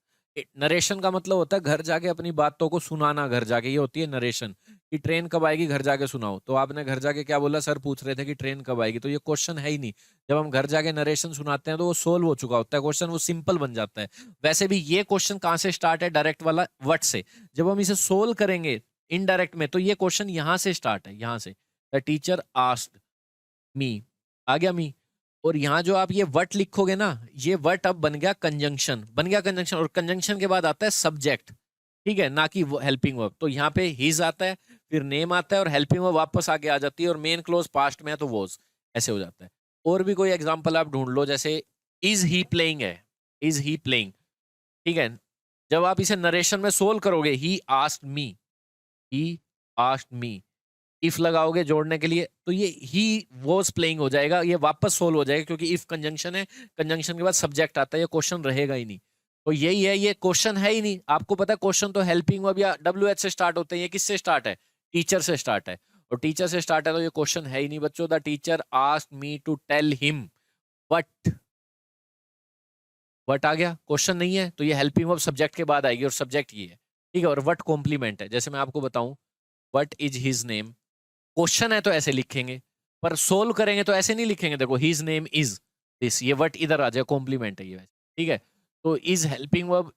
नरेशन का मतलब होता है घर जाके अपनी बातों को सुनाना, घर जाके, ये होती है नरेशन, कि ट्रेन कब आएगी घर जाके सुनाओ। तो आपने घर जाके क्या बोला, सर पूछ रहे थे कि ट्रेन कब आएगी, तो ये क्वेश्चन है ही नहीं। जब हम घर जाके नरेशन सुनाते हैं तो वो सोल्व हो चुका होता है क्वेश्चन, वो सिंपल बन जाता है। वैसे भी ये क्वेश्चन कहाँ से स्टार्ट है, डायरेक्ट वाला व्हाट से। जब हम इसे सोल्व करेंगे इनडायरेक्ट में, तो ये क्वेश्चन यहां से स्टार्ट है, यहां से। द टीचर आस्क्ड मी, आ गया मी। और यहाँ जो आप ये वट लिखोगे ना, ये वट अब बन गया कंजंक्शन, बन गया कंजंक्शन। और कंजंक्शन के बाद आता है सब्जेक्ट, ठीक है, ना कि हेल्पिंग वर्ब। तो यहाँ पे हिज आता है, फिर नेम आता है, और हेल्पिंग वर्ब वापस आगे आ जाती है, और मेन क्लोज पास्ट में है तो वॉज, ऐसे हो जाता है। और भी कोई एग्जाम्पल आप ढूंढ लो, जैसे इज ही प्लेइंग है, इज ही प्लेइंग, ठीक है। जब आप इसे नरेशन में सोल्व करोगे, he asked me, he asked me, if लगाओगे जोड़ने के लिए, तो ये ही वॉज प्लेइंग हो जाएगा, ये वापस सोल्व हो जाएगा, क्योंकि इफ कंजंक्शन है, कंजंक्शन के बाद सब्जेक्ट आता है, ये क्वेश्चन रहेगा ही नहीं। तो यही है, ये क्वेश्चन है ही नहीं। आपको पता है क्वेश्चन तो हेल्पिंग वर्ब या WH से स्टार्ट होते हैं, ये किससे स्टार्ट है, टीचर से स्टार्ट है। और टीचर से स्टार्ट है तो ये क्वेश्चन है ही नहीं बच्चों। The teacher asked me to tell him what, what आ गया, क्वेश्चन नहीं है, तो ये हेल्पिंग वर्ब सब्जेक्ट के बाद आएगी, और सब्जेक्ट ये है, ठीक है। और व्हाट कॉम्प्लीमेंट है, जैसे मैं आपको बताऊं, what is his name, question है तो ऐसे लिखेंगे, पर सोल्व करेंगे तो ऐसे नहीं लिखेंगे। देखो हिज नेम इज दिस, ये व्हाट इधर आ जाए, कॉम्प्लीमेंट है ये, ठीक है। तो इज हेल्पिंग वर्ब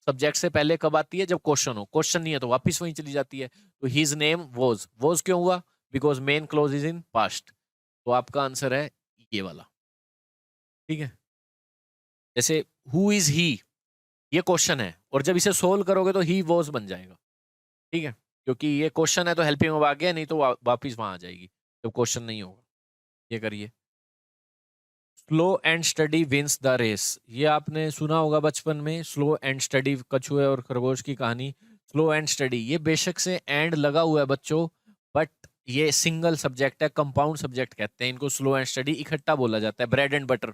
सब्जेक्ट से पहले कब आती है? जब क्वेश्चन हो। क्वेश्चन नहीं है तो वापस वहीं चली जाती है। तो हिज नेम वॉज क्यों हुआ? Because main close is in past. तो आपका आंसर है ये वाला। ठीक है, जैसे हु इज ही, ये क्वेश्चन है और जब इसे सोल्व करोगे तो ही वॉज बन जाएगा। ठीक है, क्योंकि ये क्वेश्चन है तो हेल्पिंग वर्ब आ गया, नहीं तो वापिस वहां आ जाएगी जब क्वेश्चन नहीं होगा। ये करिए। Slow and steady wins the race, ये आपने सुना होगा बचपन में। स्लो एंड स्टडी, कछुए और खरगोश की कहानी। स्लो एंड स्टडी, ये बेशक से एंड लगा हुआ है बच्चों, बट ये सिंगल सब्जेक्ट है, कंपाउंड सब्जेक्ट कहते हैं इनको। स्लो एंड स्टडी इकट्ठा बोला जाता है। Bread and butter,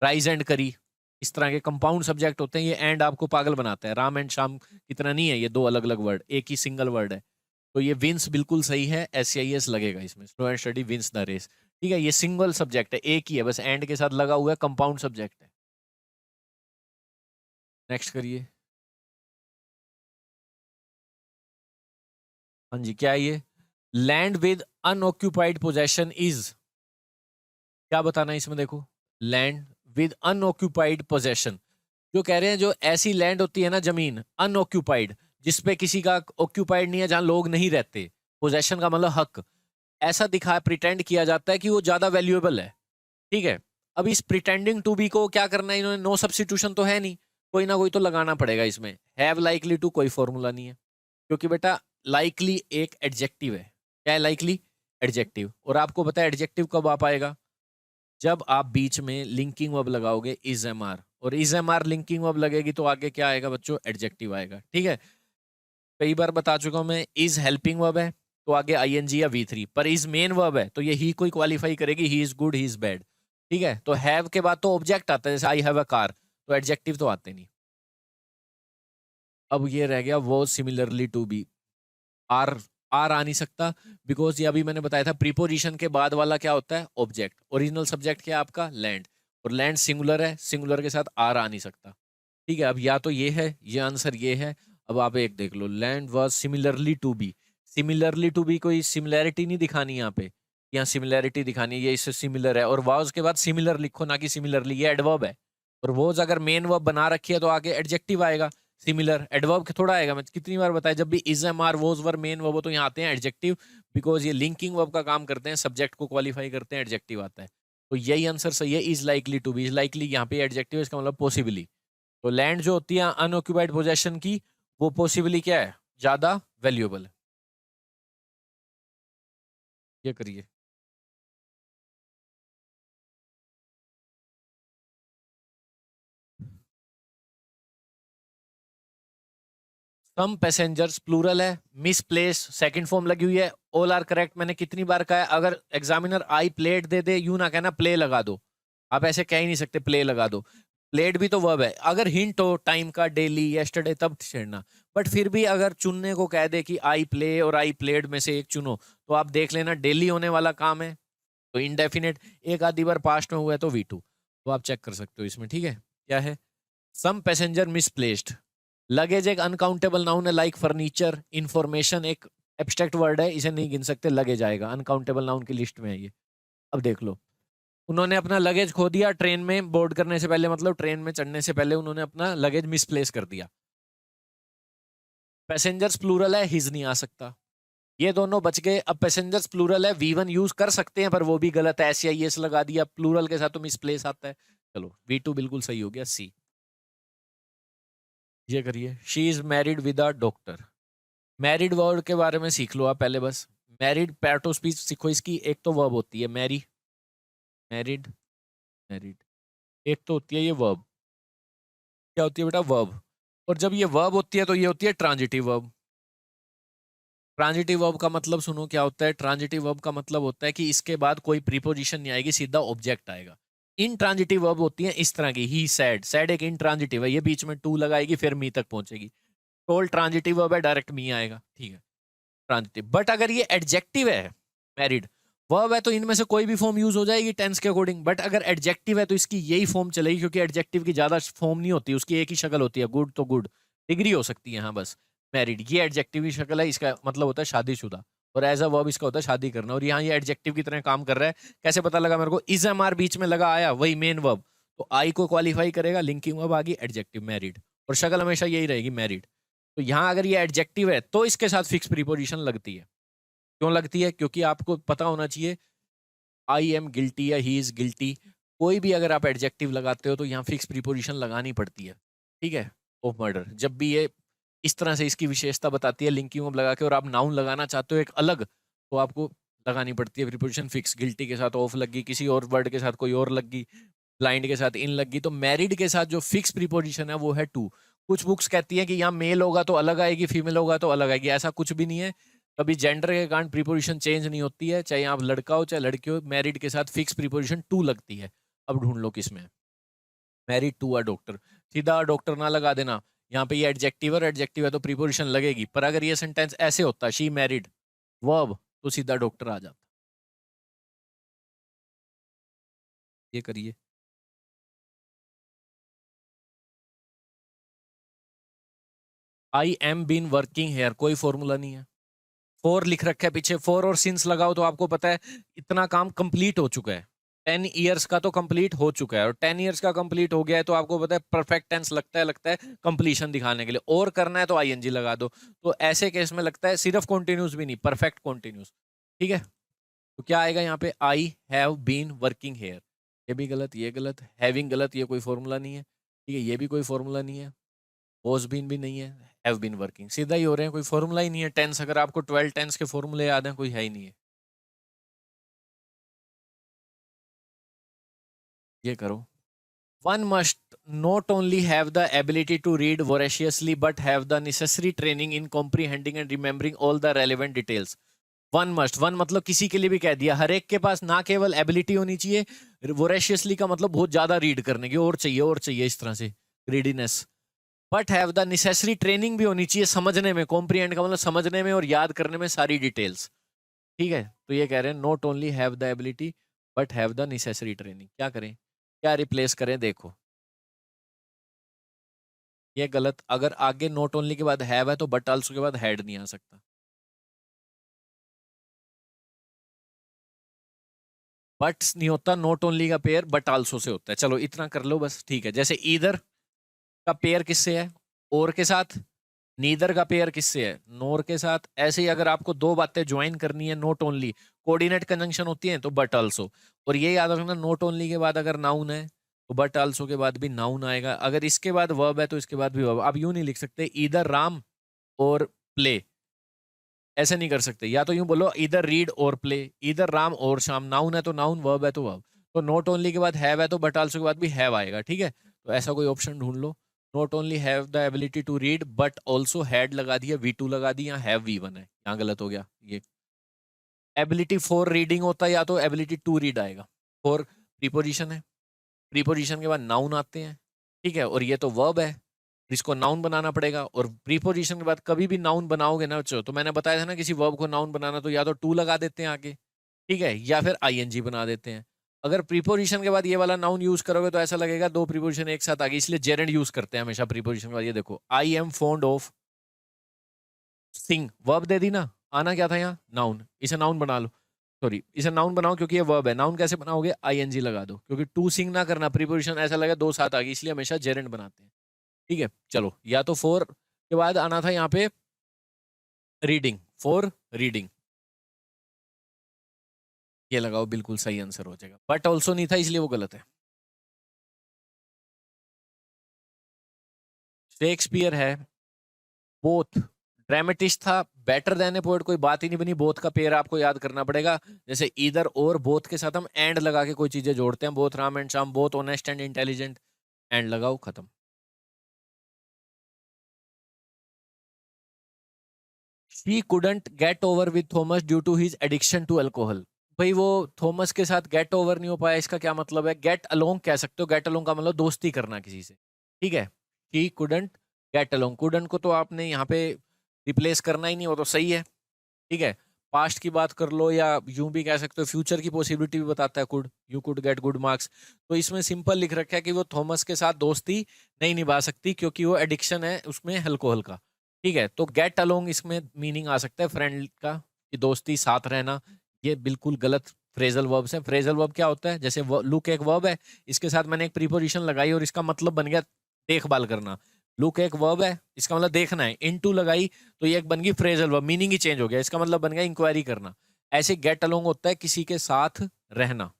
rice and करी, इस तरह के कंपाउंड सब्जेक्ट होते हैं। ये एंड आपको पागल बनाता है। राम एंड शाम की तरह नहीं है ये दो अलग अलग वर्ड, एक ही सिंगल वर्ड है। तो ये विंस बिल्कुल सही है, SCIS लगेगा इसमें। Slow and steady wins the race. ठीक है, ये सिंगल सब्जेक्ट है, एक ही है, बस एंड के साथ लगा हुआ है, कंपाउंड सब्जेक्ट है। नेक्स्ट करिए। हाँ जी, क्या है ये? Land with unoccupied possession is, क्या बताना है इसमें? देखो, लैंड विद अनऑक्यूपाइड पोजेशन, जो कह रहे हैं जो ऐसी लैंड होती है ना, जमीन अनऑक्यूपाइड, जिसपे किसी का ऑक्यूपाइड नहीं है, जहां लोग नहीं रहते। पोजेशन का मतलब हक। ऐसा दिखा प्रिटेंड किया जाता है कि वो ज्यादा वैल्यूएबल है। ठीक है, अब इस प्रिटेंडिंग टू बी को क्या करना है इन्होंने? नो सब्स्टिट्यूशन तो है नहीं, कोई ना कोई तो लगाना पड़ेगा इसमें। हैव लाइकली टू कोई फॉर्मूला नहीं है, क्योंकि बेटा लाइकली एक एडजेक्टिव है। क्या है? Likely adjective. और आपको पता है एडजेक्टिव कब आ पाएगा? जब आप बीच में लिंकिंग वर्ब लगाओगे इज एम आर, और is am are linking verb लगेगी तो आगे क्या आएगा बच्चों? एडजेक्टिव आएगा। ठीक है, कई बार बता चुका हूं मैं, इज हेल्पिंग वर्ब है तो आगे ING या V3, पर इज मेन वर्ब है तो ये ही कोई क्वालिफाई करेगी, he is good, he is bad. ठीक है, तो हैव के बाद तो ऑब्जेक्ट आता है, जैसे आई हैव अ कार, तो एडजेक्टिव तो आते नहीं। अब ये रह गया वो similarly to be. Are, are आ नहीं सकता, बिकॉज ये अभी मैंने बताया था प्रीपोजिशन के बाद वाला क्या होता है? ऑब्जेक्ट। ओरिजिनल सब्जेक्ट क्या है आपका? लैंड, और लैंड सिंगुलर है, सिंगुलर के साथ आर आ नहीं सकता। ठीक है, अब या तो ये है, ये आंसर ये है। अब आप एक देख लो, land was similarly to be. Similarly to be, कोई सिमिलैरिटी नहीं दिखानी यहाँ पे, यहाँ सिमिलैरिटी दिखानी है, ये इससे सिमिलर है, और वाज के बाद सिमिलर लिखो ना कि सिमिलरली, ये एडवर्ब है। और वोज अगर मेन वर्ब बना रखी है तो आगे एडजेक्टिव आएगा। सिमिलर एडवर्ब थोड़ा आएगा, मैं कितनी बार बताया, जब भी is am are was were main verb हो तो यहाँ आते हैं एडजेक्टिव, बिकॉज ये लिंकिंग वर्ब का काम करते हैं, सब्जेक्ट को क्वालिफाई करते हैं, एडजेक्टिव आता है। तो यही आंसर सही है, is likely to be. Is likely यहाँ पे एडजेक्टिव, इसका मतलब पॉसिबली। तो लैंड जो होती है अनऑक्यूपाइड पोजेशन की, वो पॉसिबली क्या है? ज्यादा वैल्यूएबल है। ये करिए। सम पैसेंजर्स प्लूरल है, मिस प्लेस सेकंड फॉर्म लगी हुई है, ऑल आर करेक्ट मैंने कितनी बार कहा है? अगर एग्जामिनर आई प्लेड दे दे, यूं ना कहना प्ले लगा दो, आप ऐसे कह ही नहीं सकते प्ले लगा दो। प्लेड भी तो वर्ब है। अगर हिंट हो टाइम का, डेली, यस्टरडे, तब छेड़ना। बट फिर भी अगर चुनने को कह दे कि आई प्ले और आई प्लेड में से एक चुनो, तो आप देख लेना डेली होने वाला काम है तो इनडेफिनेट, एक आधी बार पास्ट में हुआ है तो V2, तो आप चेक कर सकते हो इसमें। ठीक है, क्या है? सम पैसेंजर मिसप्लेस्ड। लगेज एक अनकाउंटेबल नाउन है, लाइक फर्नीचर। इंफॉर्मेशन एक एब्स्ट्रैक्ट वर्ड है, इसे नहीं गिन सकते, लगेज आएगा, अनकाउंटेबल नाउन की लिस्ट में है ये। अब देख लो, उन्होंने अपना लगेज खो दिया ट्रेन में बोर्ड करने से पहले, मतलब ट्रेन में चढ़ने से पहले उन्होंने अपना लगेज मिसप्लेस कर दिया। पैसेंजर्स प्लूरल है, हिज नहीं आ सकता। ये दोनों बच गए। अब पैसेंजर्स प्लूरल है, V1 यूज कर सकते हैं, पर वो भी गलत है, SCIS लगा दिया, प्लूरल के साथ तो मिसप्लेस आता है। चलो V2 बिल्कुल सही हो गया, C। ये करिए। She is married with a doctor. Married word के बारे में सीख लो आप पहले बस। मैरिड पार्ट ऑफ स्पीच सीखो इसकी। एक तो वर्ब होती है मैरी, मैरिड, मैरिड। एक तो होती है ये वर्ब, क्या होती है बेटा? वर्ब। और जब ये वर्ब होती है तो ये होती है ट्रांजिटिव वर्ब। ट्रांजिटिव वर्ब का मतलब सुनो क्या होता है? ट्रांजिटिव वर्ब का मतलब होता है कि इसके बाद कोई प्रीपोजिशन नहीं आएगी, सीधा ऑब्जेक्ट आएगा। इन ट्रांजिटिव वर्ब होती है इस तरह की, ही सैड, सैड एक इन ट्रांजिटिव है, ये बीच में टू लगाएगी फिर मी तक पहुंचेगी। टोल ट्रांजिटिव वर्ब है, डायरेक्ट मी आएगा। ठीक है, ट्रांजिटिव। बट अगर ये एडजेक्टिव है, मैरिड वर्ब है, तो इनमें से कोई भी फॉर्म यूज हो जाएगी टेंस के अकॉर्डिंग। बट अगर एडजेक्टिव है तो इसकी यही फॉर्म चलेगी, क्योंकि एडजेक्टिव की ज्यादा फॉर्म नहीं होती, उसकी एक ही शक्ल होती है। गुड तो गुड, डिग्री हो सकती है, हाँ बस। मैरिड ये एडजेक्टिव की शक्ल है, इसका मतलब होता है शादीशुदा, और एज अ वर्ब इसका होता है शादी करना। और यहाँ ये एडजेक्टिव की तरह काम कर रहा है। कैसे पता लगा मेरे को? इज एम आर बीच में लगा आया, वही मेन वर्ब, तो आई को क्वालिफाई करेगा, लिंकिंग वर्ब आ गई, एडजेक्टिव मैरिड। और शक्ल हमेशा यही रहेगी, मैरिड। तो यहाँ अगर ये एडजेक्टिव है तो इसके साथ फिक्स प्रीपोजिशन लगती है। क्यों लगती है? क्योंकि आपको पता होना चाहिए आई एम गिल्टी या ही इज गिल्टी, कोई भी अगर आप एडजेक्टिव लगाते हो तो यहाँ फिक्स प्रीपोजिशन लगानी पड़ती है, ठीक है, ऑफ मर्डर। जब भी ये इस तरह से इसकी विशेषता बताती है लिंकिंग ऑफ लगा के, और आप नाउन लगाना चाहते हो एक अलग, तो आपको लगानी पड़ती है प्रीपोजिशन फिक्स। गिल्टी के साथ ऑफ लगी, किसी और वर्ड के साथ कोई और लगी, ब्लाइंड के साथ इन लगी। तो मैरिड के साथ जो फिक्स प्रीपोजिशन है वो है टू। कुछ बुक्स कहती हैं कि यहाँ मेल होगा तो अलग आएगी, फीमेल होगा तो अलग आएगी, ऐसा कुछ भी नहीं है। कभी जेंडर के कारण प्रीपोजिशन चेंज नहीं होती है, चाहे आप लड़का हो चाहे लड़की हो, मैरिड के साथ फिक्स प्रीपोजिशन टू लगती है। अब ढूंढ लो किसमें है। मैरिड टू अ डॉक्टर, सीधा डॉक्टर ना लगा देना, यहाँ पे ये एडजेक्टिव और एडजेक्टिव है तो प्रीपोजिशन लगेगी। पर अगर ये सेंटेंस ऐसे होता शी मैरिड वर्ब, तो सीधा डॉक्टर आ जाता। ये करिए। I am been working here, कोई फॉर्मूला नहीं है। फोर लिख रखा है पीछे, फोर और सिंस लगाओ तो आपको पता है इतना काम कंप्लीट हो चुका है। 10 ईयर्स का तो कंप्लीट हो चुका है, और 10 ईयर्स का कंप्लीट हो गया है तो आपको पता है परफेक्ट टेंस लगता है कंप्लीशन दिखाने के लिए, और करना है तो आईएनजी लगा दो। तो ऐसे केस में लगता है सिर्फ कॉन्टिन्यूस भी नहीं, परफेक्ट कॉन्टिन्यूस, ठीक है। तो क्या आएगा यहाँ पे? I have been working here, ये भी गलत, ये गलत, हैविंग गलत, ये कोई फॉर्मूला नहीं है, ठीक है, ये भी कोई फॉर्मूला नहीं है, वॉज बीन भी नहीं है, हैव बीन वर्किंग सीधा ही हो रहे हैं, कोई फॉर्मूला ही नहीं है। टेंस अगर आपको 12 टेंस के फॉर्मूले याद हैं, कोई है ही नहीं है। ये करो। One must not only have the ability to read voraciously but have the necessary training in comprehending and remembering all the relevant details. One must, one मतलब किसी के लिए भी कह दिया, हर एक के पास ना केवल एबिलिटी होनी चाहिए, वोरेशियसली का मतलब बहुत ज्यादा रीड करने की, और चाहिए इस तरह से greediness, but have the necessary training भी होनी चाहिए समझने में, कॉम्प्रीहेंड का मतलब समझने में और याद करने में सारी डिटेल्स, ठीक है। तो ये कह रहे हैं not only have the ability but have the necessary training. क्या करें, क्या रिप्लेस करें? देखो ये गलत, अगर आगे नॉट ओनली के बाद हैव है तो बट आल्सो के बाद हैड नहीं आ सकता। बट नहीं होता, नॉट ओनली का पेयर बट आल्सो से होता है। चलो इतना कर लो बस, ठीक है। जैसे ईदर का पेयर किससे है? और के साथ। नीदर का पेयर किससे है? नोर के साथ। ऐसे ही अगर आपको दो बातें ज्वाइन करनी है, नोट ओनली कोऑर्डिनेट कंजंक्शन होती है तो बट आल्सो। और ये याद रखना, नोट ओनली के बाद अगर नाउन है तो बट आल्सो के बाद भी नाउन आएगा, अगर इसके बाद वर्ब है तो इसके बाद भी वर्ब। आप यूं नहीं लिख सकते इधर राम और प्ले, ऐसे नहीं कर सकते। या तो यूं बोलो इधर रीड और प्ले, इधर राम और शाम, नाउन है तो नाउन, वर्ब है तो वर्ब। तो नॉट ओनली के बाद हैव है तो बट आल्सो के बाद भी हैव आएगा, ठीक है। तो ऐसा कोई ऑप्शन ढूंढ लो। Not only have the ability to read but also had लगा दिया, V2 लगा दिया, हैव V1 है, यहाँ गलत हो गया। ये एबिलिटी फॉर रीडिंग होता है या तो एबिलिटी टू रीड आएगा। फॉर प्रीपोजिशन है, प्रीपोजिशन के बाद नाउन आते हैं, ठीक है, और ये तो वर्ब है, इसको नाउन बनाना पड़ेगा। और प्रीपोजिशन के बाद कभी भी नाउन बनाओगे ना बच्चों, तो मैंने बताया था ना किसी वर्ब को नाउन बनाना तो या तो टू लगा देते हैं आगे, ठीक है, या फिर आईएनजी बना देते हैं। अगर प्रीपोजिशन के बाद ये वाला नाउन यूज करोगे तो ऐसा लगेगा दो प्रीपोजिशन एक साथ आ गई, इसलिए जेरेंड यूज करते हैं हमेशा प्रीपोजिशन के बाद। ये देखो, I am fond of sing, verb दे दी ना, आना क्या था यहाँ? नाउन, इसे नाउन बना लो, सॉरी इसे नाउन बनाओ क्योंकि ये वर्ब है। नाउन कैसे बनाओगे? आईएनजी लगा दो, क्योंकि टू सिंग ना करना, प्रीपोजिशन ऐसा लगा दो साथ आ गई, इसलिए हमेशा जेरेंड बनाते हैं, ठीक है। चलो, या तो फोर के बाद आना था यहाँ पे रीडिंग, फॉर रीडिंग, ये लगाओ, बिल्कुल सही आंसर हो जाएगा। बट ऑल्सो नहीं था इसलिए वो गलत है। शेक्सपियर है, बोथ ड्रामेटिस्ट था, बेटर देन ए पोएट कोई बात ही नहीं बनी। बोथ का पेयर आपको याद करना पड़ेगा, जैसे इधर और बोथ के साथ हम एंड लगा के कोई चीजें जोड़ते हैं, both Ram and Shyam, both honest and intelligent, and लगाओ, खत्म। She couldn't get over with Thomas due to his addiction to alcohol. भाई वो थॉमस के साथ गेट ओवर नहीं हो पाया, इसका क्या मतलब है? गेट अलोंग कह सकते हो, गेट अलोंग का मतलब दोस्ती करना किसी से, ठीक है। She couldn't get along, couldn't को तो आपने यहाँ पे रिप्लेस करना ही नहीं, वो तो सही है, ठीक है। पास्ट की बात कर लो या यूं भी कह सकते हो, फ्यूचर की पॉसिबिलिटी भी बताता है could, you could get good marks. तो इसमें सिंपल लिख रखा है कि वो थॉमस के साथ दोस्ती नहीं निभा सकती क्योंकि वो एडिक्शन है उसमें अल्कोहल का, ठीक है। तो गेट अलोंग इसमें मीनिंग आ सकता है फ्रेंड का, कि दोस्ती, साथ रहना। ये बिल्कुल गलत फ्रेजल वर्ब्स है। फ्रेजल वर्ब क्या होता है? जैसे लुक एक वर्ब है, इसके साथ मैंने एक प्रीपोजिशन लगाई और इसका मतलब बन गया देखभाल करना। लुक एक वर्ब है, इसका मतलब देखना है, इनटू लगाई तो ये एक बन गई फ्रेजल वर्ब, मीनिंग ही चेंज हो गया, इसका मतलब बन गया इंक्वायरी करना। ऐसे गेट अलोंग होता है किसी के साथ रहना।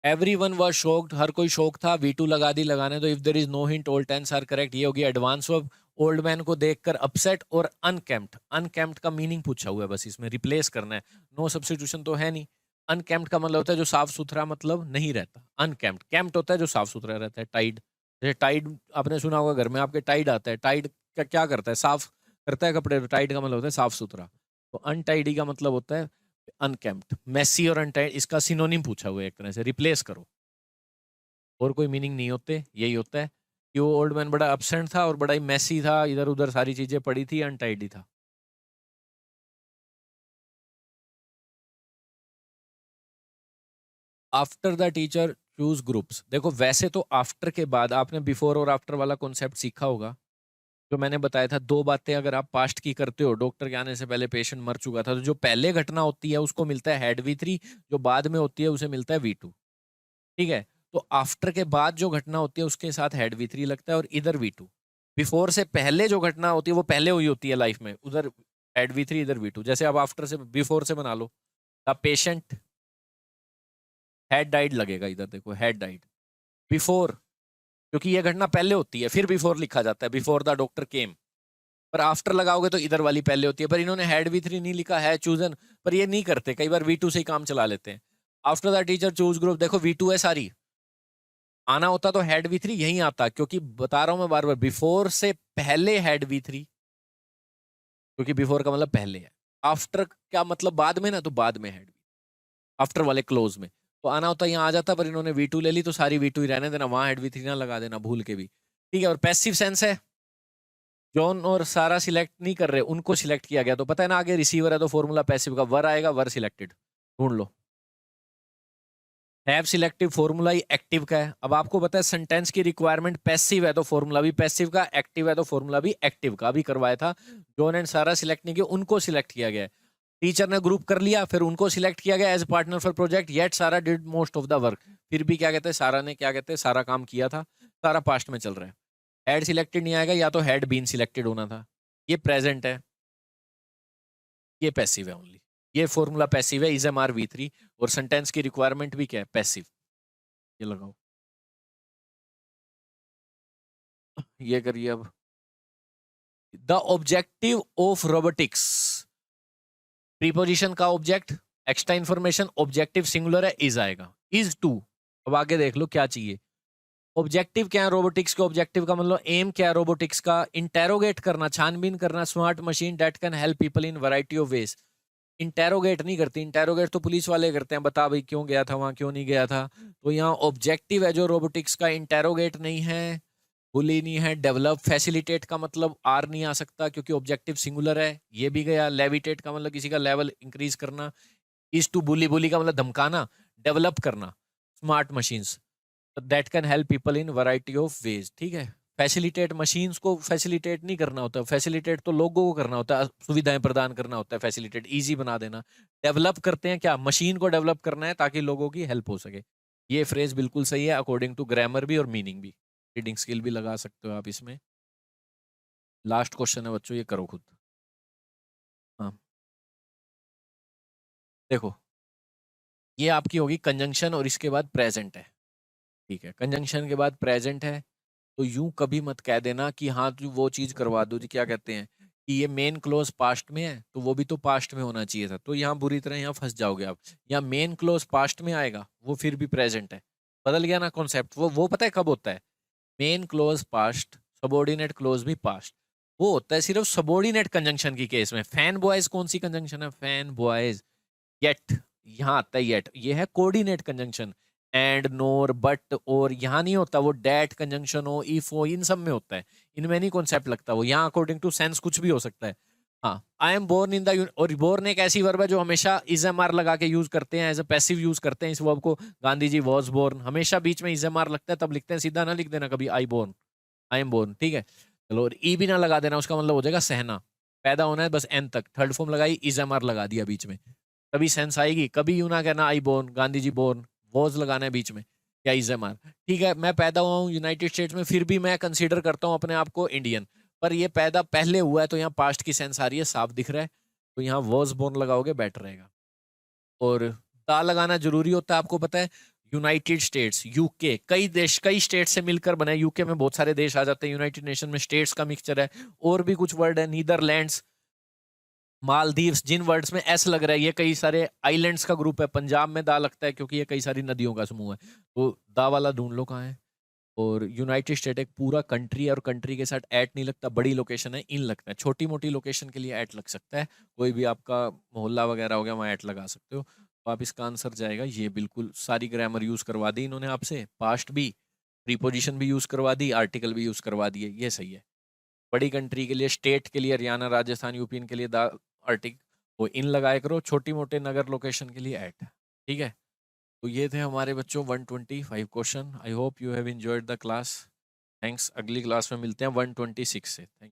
एवरीवन वाज शॉक्ड, हर कोई शौक था, V2 लगा दी लगाने तो, if there is no hint all tense are correct, ये होगी एडवांस वर्ब। ओल्ड मैन को देखकर अपसेट और अनकेम्प्ड, अनकेम्प्ड का मीनिंग पूछा हुआ है बस, इसमें रिप्लेस करना है, नो सब्स्टिट्यूशन तो है नहीं। अनकेम्प्ड का मतलब होता है जो साफ सुथरा मतलब नहीं रहता, अनकेम्प्ड, कैम्प्ड होता है जो साफ सुथरा रहता है। टाइड, जैसे टाइड आपने सुना होगा घर में आपके टाइड आता है, टाइड का क्या करता है, साफ करता है कपड़े, टाइड का मतलब होता है साफ सुथरा। तो अनटाइडी का मतलब होता है अनकेम्प्ड। मेसी और अनटाइड इसका सिनोनिम पूछा हुआ है, एक तरह से रिप्लेस करो, और कोई मीनिंग नहीं होते, यही होता है कि वो ओल्ड मैन बड़ा अपसेंट था और बड़ा ही मैसी था, इधर उधर सारी चीजें पड़ी थी, अनटाइडी था। After the teacher choose groups, देखो वैसे तो आफ्टर के बाद आपने बिफोर और आफ्टर वाला कॉन्सेप्ट सीखा होगा, जो मैंने बताया था, दो बातें अगर आप पास्ट की करते हो, डॉक्टर के आने से पहले पेशेंट मर चुका था, तो जो पहले घटना होती है उसको मिलता है हेड V3, जो बाद में होती है उसे मिलता है V2। ठीक है, तो आफ्टर के बाद जो घटना होती है उसके साथ हेड V3 लगता है और इधर V2। बिफोर से पहले जो घटना होती है वो पहले हुई होती है लाइफ में, उधर हेड V3 इधर V2। जैसे अब आफ्टर से बिफोर से बना लो, द पेशेंट हैड डाइड लगेगा इधर, देखो हैड डाइड बिफोर, क्योंकि ये घटना पहले होती है फिर बिफोर लिखा जाता है, बिफोर द डॉक्टर केम। पर आफ्टर लगाओगे तो इधर वाली पहले होती है, पर इन्होंने हैड V3 नहीं लिखा है चूजन, पर ये नहीं करते, कई बार V2 से ही काम चला लेते हैं। After the teacher choose group, देखो V2 है सारी, आना होता तो हेड V3 यहीं आता, क्योंकि बता रहा हूं मैं बार बार, बिफोर से पहले हेड V3, क्योंकि बिफोर का मतलब पहले है, आफ्टर क्या मतलब बाद में ना, तो बाद में हेड, आफ्टर वाले क्लोज में। तो आना होता यहाँ आ जाता, पर इन्होंने V2 ले ली तो सारी V2 ही रहने देना, वहां हेड V3 ना लगा देना भूल के भी। ठीक है, और पैसिव सेंस है, जॉन और सारा सिलेक्ट नहीं कर रहे, उनको सिलेक्ट किया गया, तो पता है ना आगे रिसीवर है तो फॉर्मूला पैसिव का वर आएगा, वर सिलेक्टेड, ढूंढ लो। हैव सिलेक्टिव फॉर्मूला ही एक्टिव का है। अब आपको पता है सेंटेंस की रिक्वायरमेंट पैसिव है तो फॉर्मूला भी पैसिव का, एक्टिव है तो फॉर्मूला भी एक्टिव का। अभी करवाया था, जॉन एंड सारा सिलेक्ट नहीं किया, उनको सिलेक्ट किया गया है। टीचर ने ग्रुप कर लिया, फिर उनको सिलेक्ट किया गया as partner for project, yet Sara did most of the work, फिर भी क्या कहते हैं, सारा ने क्या कहते हैं, सारा काम किया था, सारा पास्ट में चल रहा है। हैड सिलेक्टेड नहीं आएगा, या तो हैड बीन सिलेक्टेड होना था, ये प्रेजेंट है, ये पैसिव है ओनली, ये फॉर्मूला पैसिव है, इज एम आर V3। और सेंटेंस की रिक्वायरमेंट भी क्या है, पैसिव, ये लगाओ, ये करिए अब। The objective of robotics, preposition का object, extra information, objective singular है, इज आएगा, इज टू। अब आगे देख लो क्या चाहिए। ऑब्जेक्टिव क्या है रोबोटिक्स के, ऑब्जेक्टिव का मतलब एम क्या है रोबोटिक्स का, इंटेरोगेट करना, छानबीन करना, smart machine that can help people in variety of ways. Interrogate नहीं करती, इंटेरोगेट तो पुलिस वाले करते हैं, बता भाई क्यों गया था वहां, क्यों नहीं गया था। तो यहाँ ऑब्जेक्टिव है जो रोबोटिक्स का, इंटेरोगेट नहीं है, बुली नहीं है, डेवलप, फैसिलिटेट का मतलब आर नहीं आ सकता क्योंकि ऑब्जेक्टिव सिंगुलर है, ये भी गया। लेविटेट का मतलब किसी का लेवल इंक्रीज करना, इज टू बुली, बुली का मतलब धमकाना, डेवलप करना, smart machines that can help people in variety of ways. ठीक है, फैसिलिटेट, मशीन्स को फैसिलिटेट नहीं करना होता, फैसिलिटेट तो लोगों को करना होता है, सुविधाएं प्रदान करना होता है, फैसिलिटेट इजी बना देना। डेवलप करते हैं क्या, मशीन को डेवलप करना है ताकि लोगों की हेल्प हो सके। ये फ्रेज बिल्कुल सही है अकॉर्डिंग टू ग्रामर भी और मीनिंग भी, रीडिंग स्किल भी लगा सकते हो आप इसमें। लास्ट क्वेश्चन है बच्चों, ये करो खुद। हाँ, देखो ये आपकी होगी कंजंक्शन और इसके बाद प्रेजेंट है। ठीक है, कंजंक्शन के बाद प्रेजेंट है, तो यूं कभी मत कह देना कि हाँ तू वो चीज करवा दो जी, क्या कहते हैं कि ये मेन क्लोज पास्ट में है तो वो भी तो पास्ट में होना चाहिए था, तो यहाँ बुरी तरह यहाँ फंस जाओगे आप। यहाँ मेन क्लोज पास्ट में आएगा, वो फिर भी प्रेजेंट है, बदल गया ना कॉन्सेप्ट। वो पता है कब होता है, main close past, subordinate close भी पास्ट, वो होता है सिर्फ सबॉर्डिनेट कंजंक्शन की केस में। फैन बॉयज कौन सी कंजंक्शन है, फैन बॉयज, येट, यहाँ आता है येट, ये है coordinate conjunction. And, NOR, but, और यहाँ नहीं होता वो, डेट कंजंक्शन हो, इफ हो, इन सब में होता है, इनमें नहीं कॉन्सेप्ट लगता वो। यहाँ अकॉर्डिंग टू सेंस कुछ भी हो सकता है। हाँ, I am born in the, और बोर्न एक ऐसी वर्ब है जो हमेशा इज एम आर लगा के यूज करते हैं, एज अ पैसिव यूज करते हैं इस वर्ब को। गांधी जी वॉज बोर्न, हमेशा बीच में इज एम आर लगता है तब लिखते हैं, सीधा ना लिख देना कभी आई बोर्न, आई एम बोर्न। ठीक है, चलो, और ई भी ना लगा देना, उसका मतलब हो जाएगा सहना, पैदा होना है बस एन तक, थर्ड फॉर्म लगाई, इज एम आर लगा दिया बीच में, तभी सेंस आएगी। कभी यूं ना कहना I born, Gandhi ji born, was लगाना है बीच में। या इज़ेमार। ठीक है, मैं पैदा हुआ हूँ यूनाइटेड स्टेट्स में, फिर भी मैं कंसीडर करता हूँ अपने आप को इंडियन। पर ये पैदा पहले हुआ है तो यहाँ पास्ट की सेंस आ रही है, साफ दिख रहा है। तो यहाँ वाज़ बोर्न लगाओगे बेटर रहेगा। और दा लगाना ज़रूरी होता है, आपको पता है। यूनाइटेड स्टेट्स, यूके, कई देश, कई स्टेट से मिलकर बना है। यूके में बहुत सारे देश आ जाते हैं, यूनाइटेड नेशन में स्टेट्स का मिक्सचर है। और भी कुछ वर्ड है, नीदरलैंड्स, मालदीव्स, जिन वर्ड्स में एस लग रहा है, ये कई सारे आइलैंड्स का ग्रुप है। पंजाब में दा लगता है क्योंकि ये कई सारी नदियों का समूह है। तो दा वाला ढूंढ लो कहाँ है। और यूनाइटेड स्टेट एक पूरा कंट्री है, और कंट्री के साथ एट नहीं लगता, बड़ी लोकेशन है इन लगता है। छोटी मोटी लोकेशन के लिए एट लग सकता है, कोई भी आपका मोहल्ला वगैरह हो गया, वहाँ एट लगा सकते हो। तो आप, इसका आंसर जाएगा ये। बिल्कुल सारी ग्रामर यूज करवा दी इन्होंने आपसे, पास्ट भी, प्रीपोजिशन भी यूज करवा दी, आर्टिकल भी यूज करवा दिए, ये सही है। बड़ी कंट्री के लिए, स्टेट के लिए हरियाणा, राजस्थान, यूपी, इनके लिए द आर्टिक वो इन लगाया करो, छोटी मोटे नगर लोकेशन के लिए एट। ठीक है। तो ये थे हमारे बच्चों 125 question. I hope you have enjoyed the class. Thanks. अगली क्लास में मिलते हैं 126 से। थैंक